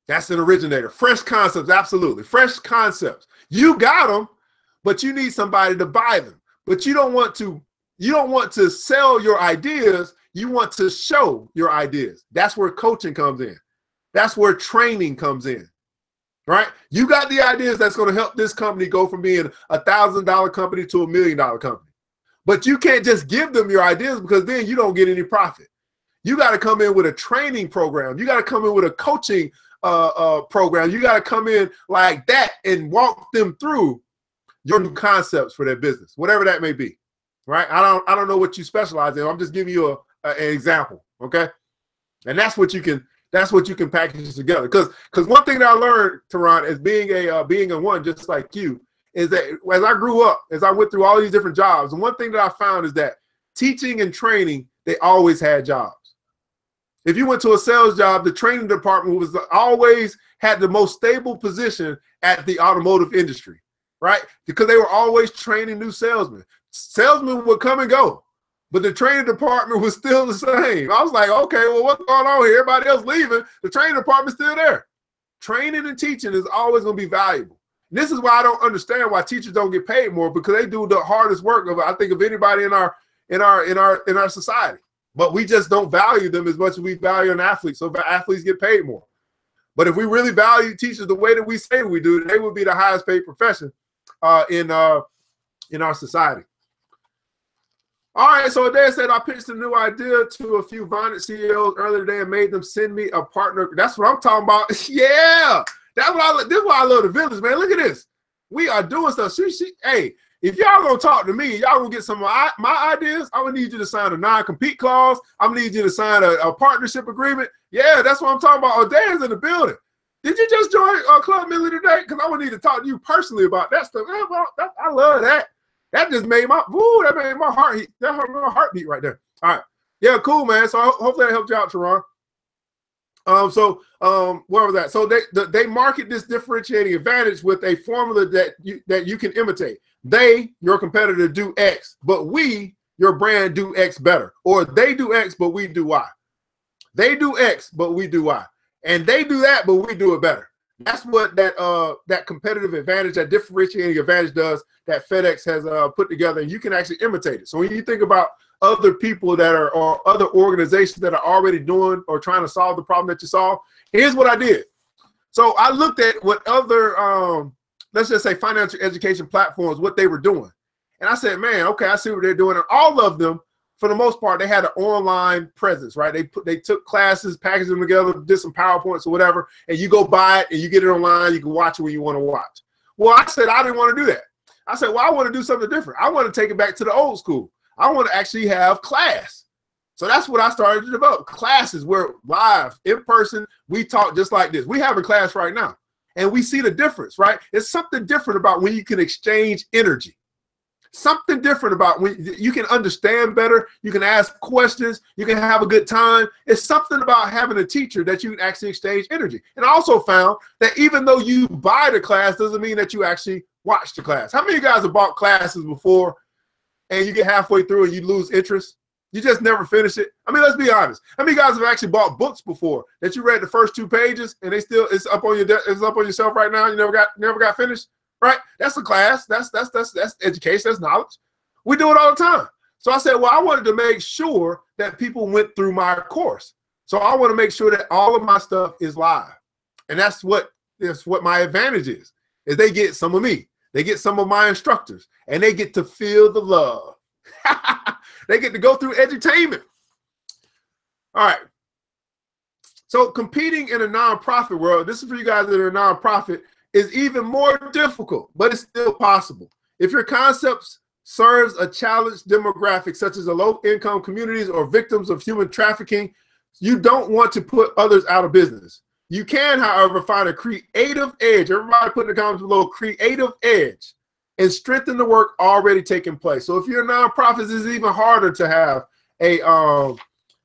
That's an originator. Fresh concepts, absolutely. Fresh concepts. You got them, but you need somebody to buy them. But you don't want to sell your ideas. You want to show your ideas. That's where coaching comes in. That's where training comes in. Right? You got the ideas that's going to help this company go from being a $1,000 company to $1 million company. But you can't just give them your ideas because then you don't get any profit. You got to come in with a training program. You got to come in with a coaching program. You got to come in like that and walk them through your new concepts for their business, whatever that may be. Right? I don't know what you specialize in. I'm just giving you an example. Okay. And that's what you can package together. Because one thing that I learned, Teron, as being a one just like you, is that as I grew up, as I went through all these different jobs, and one thing that I found is that teaching and training, they always had jobs. If you went to a sales job, the training department was always had the most stable position at the automotive industry, right? Because they were always training new salesmen. Salesmen would come and go, but the training department was still the same. I was like, okay, well, what's going on here? Everybody else leaving. The training department's still there. Training and teaching is always going to be valuable. And this is why I don't understand why teachers don't get paid more, because they do the hardest work of, I think, of anybody in our society. But we just don't value them as much as we value an athlete. So athletes get paid more. But if we really value teachers the way that we say we do, they would be the highest paid profession in our society. All right, so Adair said, I pitched a new idea to a few Vonnet CEOs earlier today and made them send me a partner. That's what I'm talking about. Yeah, this is why I love the village, man. Look at this. We are doing stuff. Hey, if y'all gonna talk to me, y'all gonna get some of my ideas, I'm gonna need you to sign a non-compete clause. I'm gonna need you to sign a partnership agreement. Yeah, that's what I'm talking about. Adair's in the building. Did you just join Club Millie today? Because I would need to talk to you personally about that stuff. I love that. That just made my heart heat. That hurt my heartbeat right there. All right. Yeah, cool, man. So hopefully that helped you out, Teron. Where was that? So they market this differentiating advantage with a formula that you can imitate. They, your competitor, do X, but we, your brand, do X better. Or they do X, but we do Y. They do X, but we do Y. And they do that, but we do it better. That's what that competitive advantage, that differentiating advantage does, that FedEx has put together, and you can actually imitate it. So when you think about other people that are, or other organizations that are already doing or trying to solve the problem that you solve, here's what I did. So I looked at what other, let's just say financial education platforms, what they were doing. And I said, man, okay, I see what they're doing. And all of them, for the most part, they had an online presence, right? They took classes, packaged them together, did some PowerPoints or whatever, and you go buy it and you get it online. You can watch it when you want to watch. Well, I said I didn't want to do that. I said, well, I want to do something different. I want to take it back to the old school. I want to actually have class. So that's what I started to develop. Classes where live, in person, we talk just like this. We have a class right now, and we see the difference, right? It's something different about when you can exchange energy. Something different about when you can understand better, you can ask questions, you can have a good time. It's something about having a teacher that you can actually exchange energy. And I also found that even though you buy the class doesn't mean that you actually watch the class. How many of you guys have bought classes before and you get halfway through and you lose interest? You just never finish it. I mean, let's be honest. How many of you guys have actually bought books before that you read the first 2 pages and it's up on your shelf right now? You never got finished? Right? That's a class. That's education. That's knowledge. We do it all the time. So I said, well, I wanted to make sure that people went through my course. So I want to make sure that all of my stuff is live. And that's what my advantage is they get some of me. They get some of my instructors, and they get to feel the love. They get to go through edutainment. All right. So competing in a nonprofit world, this is for you guys that are a nonprofit, is even more difficult, but it's still possible. If your concepts serves a challenged demographic, such as the low-income communities or victims of human trafficking, you don't want to put others out of business. You can, however, find a creative edge. Everybody put in the comments below, creative edge. and strengthen the work already taking place. So if you're a nonprofit, it's even harder to have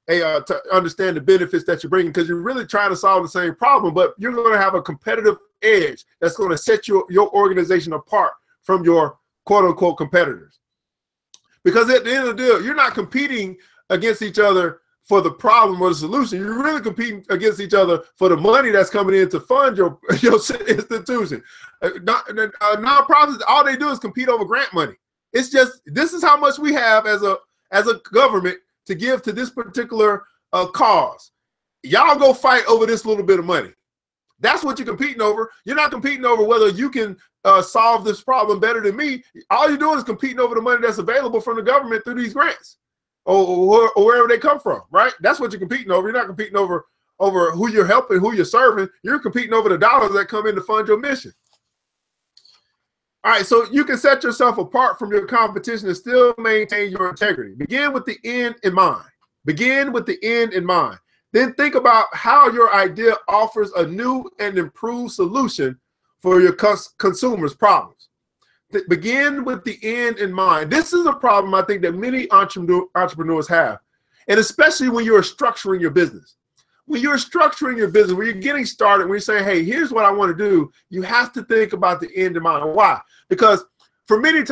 to understand the benefits that you're bringing, because you're really trying to solve the same problem, but you're going to have a competitive edge that's going to set your organization apart from your quote unquote competitors. Because at the end of the day, you're not competing against each other for the problem or the solution. You're really competing against each other for the money that's coming in to fund your institution. Nonprofits, all they do is compete over grant money. It's just, this is how much we have as a government to give to this particular cause. Y'all go fight over this little bit of money. That's what you're competing over. You're not competing over whether you can solve this problem better than me. All you're doing is competing over the money that's available from the government through these grants or wherever they come from, right? That's what you're competing over. You're not competing over who you're helping, who you're serving. You're competing over the dollars that come in to fund your mission. All right, so you can set yourself apart from your competition and still maintain your integrity. Begin with the end in mind. Begin with the end in mind. Then think about how your idea offers a new and improved solution for your consumers' problems. Begin with the end in mind. This is a problem I think that many entrepreneurs have, and especially when you're structuring your business. When you're structuring your business, when you're getting started, when you're saying, hey, here's what I want to do, you have to think about the end in mind. Why? Because for many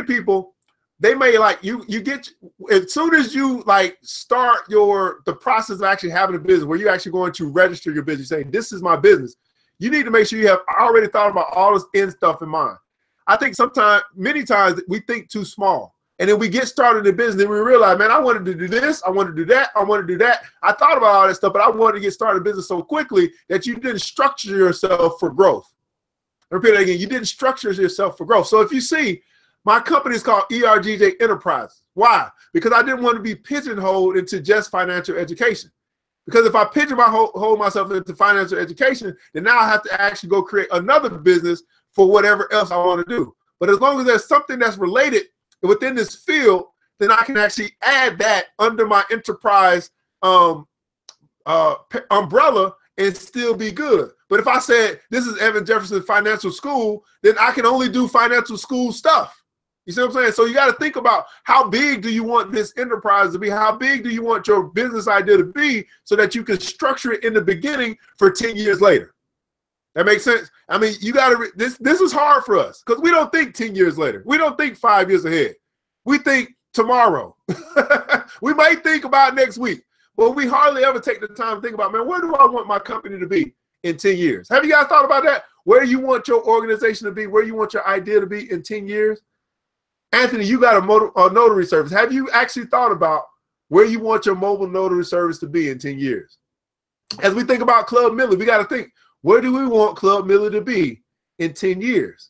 people, they may like you get, as soon as you like start the process of actually having a business where you're actually going to register your business, saying this is my business, you need to make sure you have already thought about all this end stuff in mind. I think many times we think too small. And then we get started in business and we realize, man, I wanted to do this, I wanted to do that, I wanted to do that. I thought about all that stuff, but I wanted to get started in business so quickly that you didn't structure yourself for growth. I repeat that again, you didn't structure yourself for growth. So if you see, my company is called ERGJ Enterprises. Why? Because I didn't want to be pigeonholed into just financial education. Because if I pigeonhole myself into financial education, then now I have to actually go create another business for whatever else I want to do. But as long as there's something that's related within this field, then I can actually add that under my enterprise umbrella and still be good. But if I said, this is Evan Jefferson Financial School, then I can only do financial school stuff. You see what I'm saying? So you got to think about how big do you want this enterprise to be? How big do you want your business idea to be so that you can structure it in the beginning for 10 years later? That makes sense? I mean, you got to, this is hard for us because we don't think 10 years later. We don't think 5 years ahead. We think tomorrow. We might think about next week, but we hardly ever take the time to think about, man, where do I want my company to be in 10 years? Have you guys thought about that? Where you want your organization to be, where you want your idea to be in 10 years? Anthony, you got a notary service. Have you actually thought about where you want your mobile notary service to be in 10 years? As we think about Club Millie, we got to think, where do we want Club Millie to be in 10 years,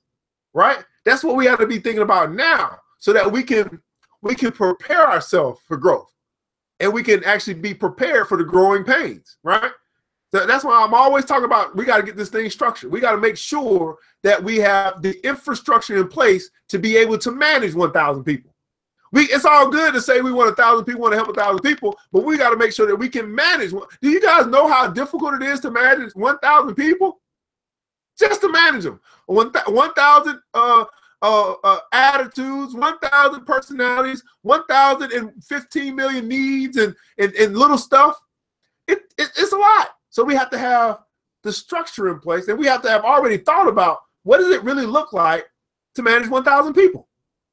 right? That's what we have to be thinking about now so that we can prepare ourselves for growth and we can actually be prepared for the growing pains, right? So that's why I'm always talking about we got to get this thing structured. We got to make sure that we have the infrastructure in place to be able to manage 1,000 people. It's all good to say we want 1,000 people, want to help 1,000 people, but we got to make sure that we can manage. Do you guys know how difficult it is to manage 1,000 people? Just to manage them. 1,000 attitudes, 1,000 personalities, 1,015 million needs and little stuff. It's a lot. So we have to have the structure in place, and we have to have already thought about what does it really look like to manage 1,000 people.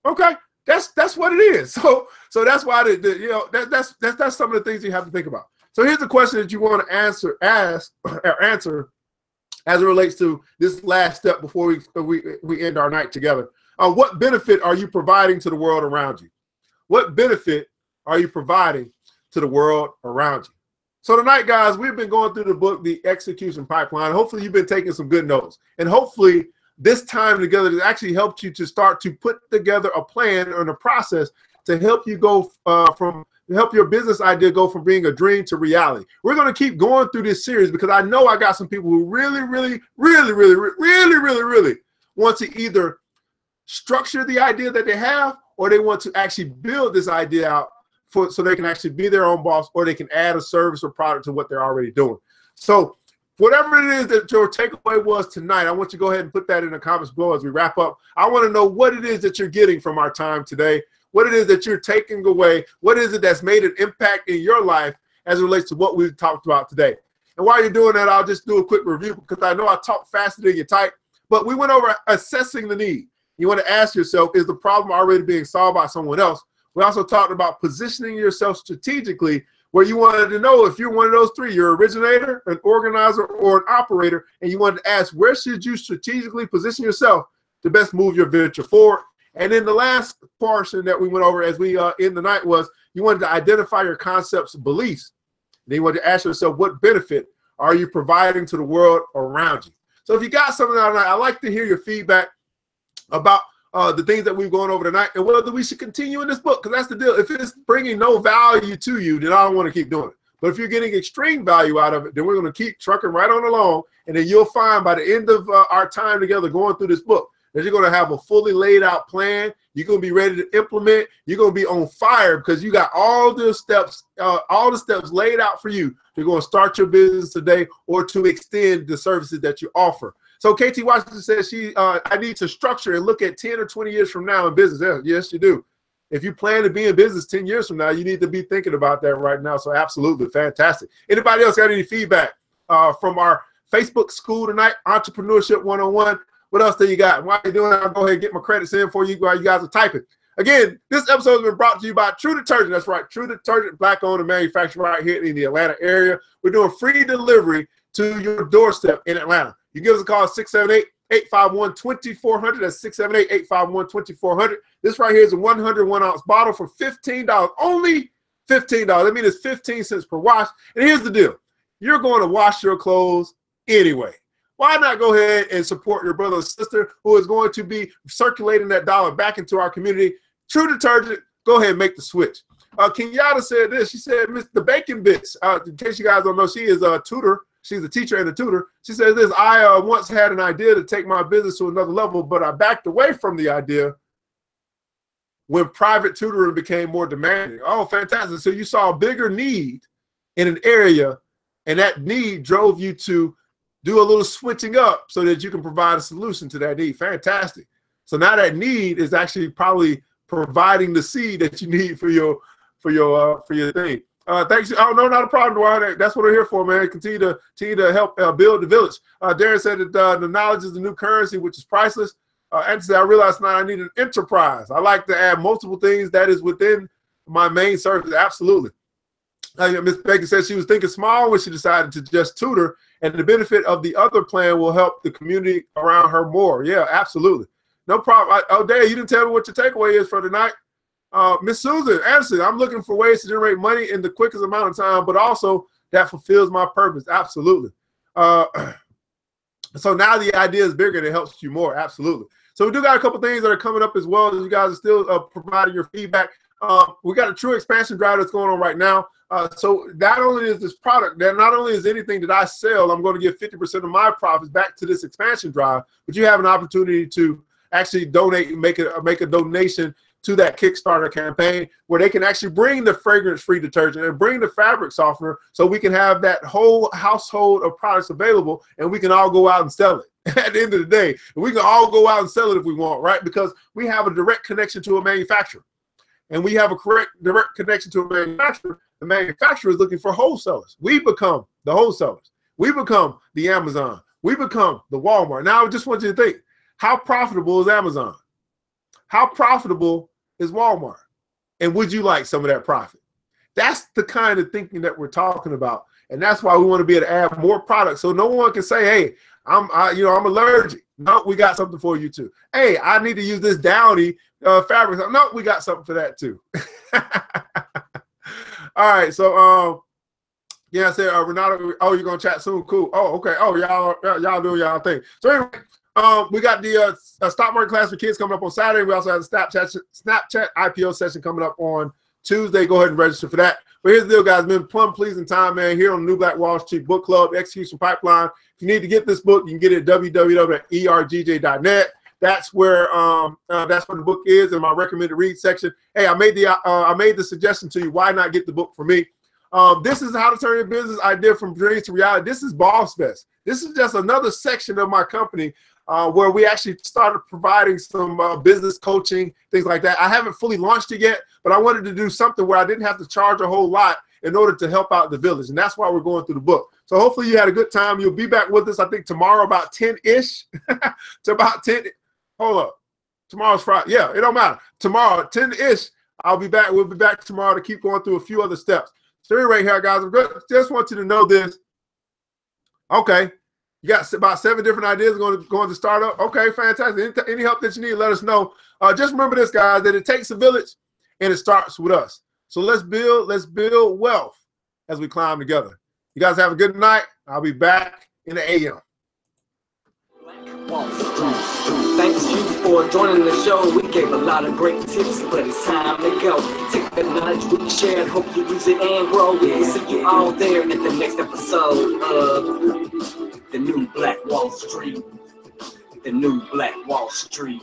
Okay, that's what it is. So that's why that's some of the things you have to think about. So here's the question that you want to answer as it relates to this last step before we end our night together. What benefit are you providing to the world around you? What benefit are you providing to the world around you? So tonight, guys, we've been going through the book, The Execution Pipeline. Hopefully you've been taking some good notes. And hopefully this time together has actually helped you to start to put together a plan and a process to help you go help your business idea go from being a dream to reality. We're going to keep going through this series because I know I got some people who really want to either structure the idea that they have, or they want to actually build this idea out so they can actually be their own boss, or they can add a service or product to what they're already doing. So whatever it is that your takeaway was tonight, I want you to go ahead and put that in the comments below as we wrap up. I want to know what it is that you're getting from our time today, what it is that you're taking away, what is it that's made an impact in your life as it relates to what we've talked about today. And while you're doing that, I'll just do a quick review because I know I talk faster than you type, but we went over assessing the need. You want to ask yourself, is the problem already being solved by someone else? We also talked about positioning yourself strategically, where you wanted to know if you're one of those three, you're an originator, an organizer, or an operator, and you wanted to ask, where should you strategically position yourself to best move your venture forward? And then the last portion that we went over as we end the night was you wanted to identify your concepts and beliefs. Then you wanted to ask yourself, what benefit are you providing to the world around you? So if you got something out of that, I'd like to hear your feedback about the things that we've gone over tonight and whether we should continue in this book, because that's the deal. If it's bringing no value to you, then I don't want to keep doing it. But if you're getting extreme value out of it, then we're going to keep trucking right on along, and then you'll find by the end of our time together going through this book that you're going to have a fully laid out plan. You're going to be ready to implement. You're going to be on fire because you got all the steps laid out for you to go and start your business today or to extend the services that you offer. So KT Washington says I need to structure and look at 10 or 20 years from now in business. Yes, you do. If you plan to be in business 10 years from now, you need to be thinking about that right now. So absolutely fantastic. Anybody else got any feedback from our Facebook school tonight, Entrepreneurship 101? What else do you got? While you're doing that, I'll go ahead and get my credits in for you while you guys are typing. Again, this episode has been brought to you by True Detergent. That's right, True Detergent, black-owned and manufactured right here in the Atlanta area. We're doing free delivery to your doorstep in Atlanta. You give us a call, 678-851-2400. That's 678-851-2400. This right here is a 101-ounce bottle for $15. Only $15. That means it's 15 cents per wash. And here's the deal. You're going to wash your clothes anyway. Why not go ahead and support your brother or sister who is going to be circulating that dollar back into our community? True Detergent, go ahead and make the switch. Kenyatta said this. She said, Miss the Bacon Bits. In case you guys don't know, she is a tutor. She's a teacher and a tutor. She says this, I once had an idea to take my business to another level, but I backed away from the idea when private tutoring became more demanding. Oh, fantastic. So you saw a bigger need in an area, and that need drove you to do a little switching up so that you can provide a solution to that need. Fantastic. So now that need is actually probably providing the seed that you need for your thing. Thanks. Oh, no, not a problem, Dwayne. That's what we're here for, man. Continue to help build the village. Darren said that the knowledge is the new currency, which is priceless. And said, I realized now I need an enterprise. I like to add multiple things that is within my main service. Absolutely. Ms. Becky said she was thinking small when she decided to just tutor, and the benefit of the other plan will help the community around her more. Yeah, absolutely. No problem. Oh, Dave, you didn't tell me what your takeaway is for tonight. Miss Susan Anderson, I'm looking for ways to generate money in the quickest amount of time, but also that fulfills my purpose. Absolutely. So now the idea is bigger and it helps you more. Absolutely. So we do got a couple things that are coming up as well. As you guys are still providing your feedback. We got a true expansion drive that's going on right now. So not only is this product, that not only is anything that I sell, I'm going to give 50% of my profits back to this expansion drive, but you have an opportunity to actually donate and make a donation to that Kickstarter campaign where they can actually bring the fragrance-free detergent and bring the fabric softener so we can have that whole household of products available and we can all go out and sell it at the end of the day. We can all go out and sell it if we want, right? Because we have a direct connection to a manufacturer. And we have a direct connection to a manufacturer. The manufacturer is looking for wholesalers. We become the wholesalers. We become the Amazon. We become the Walmart. Now, I just want you to think, how profitable is Amazon? How profitable is Walmart? And would you like some of that profit? That's the kind of thinking that we're talking about. And that's why we want to be able to add more products so no one can say, hey, I'm allergic. No, we got something for you too. Hey, I need to use this Downy fabric. No, we got something for that too. All right, so yeah, I said Renato. Oh, you're gonna chat soon. Cool. Oh, okay. Oh, y'all doing y'all thing. So anyway, we got the stock market class for kids coming up on Saturday. We also have the Snapchat IPO session coming up on Tuesday. Go ahead and register for that. But here's the deal, guys. It's been plum pleasing time, man, here on the New Black Wall Street Book Club, Execution Pipeline. If you need to get this book, you can get it at www.ergj.net. That's where the book is in my recommended read section. Hey, I made the suggestion to you. Why not get the book for me? This is how to turn your business idea from dreams to reality. This is Boss Fest. This is just another section of my company where we actually started providing some business coaching, things like that. I haven't fully launched it yet, but I wanted to do something where I didn't have to charge a whole lot in order to help out the village. And that's why we're going through the book. So hopefully you had a good time. You'll be back with us, I think, tomorrow about 10-ish to about 10. Hold up. Tomorrow's Friday. Yeah, it don't matter. Tomorrow, 10-ish, I'll be back. We'll be back tomorrow to keep going through a few other steps. So anyway, here, guys, I just want you to know this. Okay. You got about 7 different ideas going to start up. Okay, fantastic. Any help that you need, let us know. Just remember this, guys, that it takes a village and it starts with us. So let's build wealth as we climb together. You guys have a good night. I'll be back in the AM. Thanks you for joining the show. We gave a lot of great tips, but it's time to go. Take the knowledge we shared, hope you use it and grow. We'll see you all there in the next episode of The New Black Wall Street. The New Black Wall Street.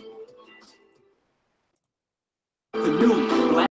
The New Black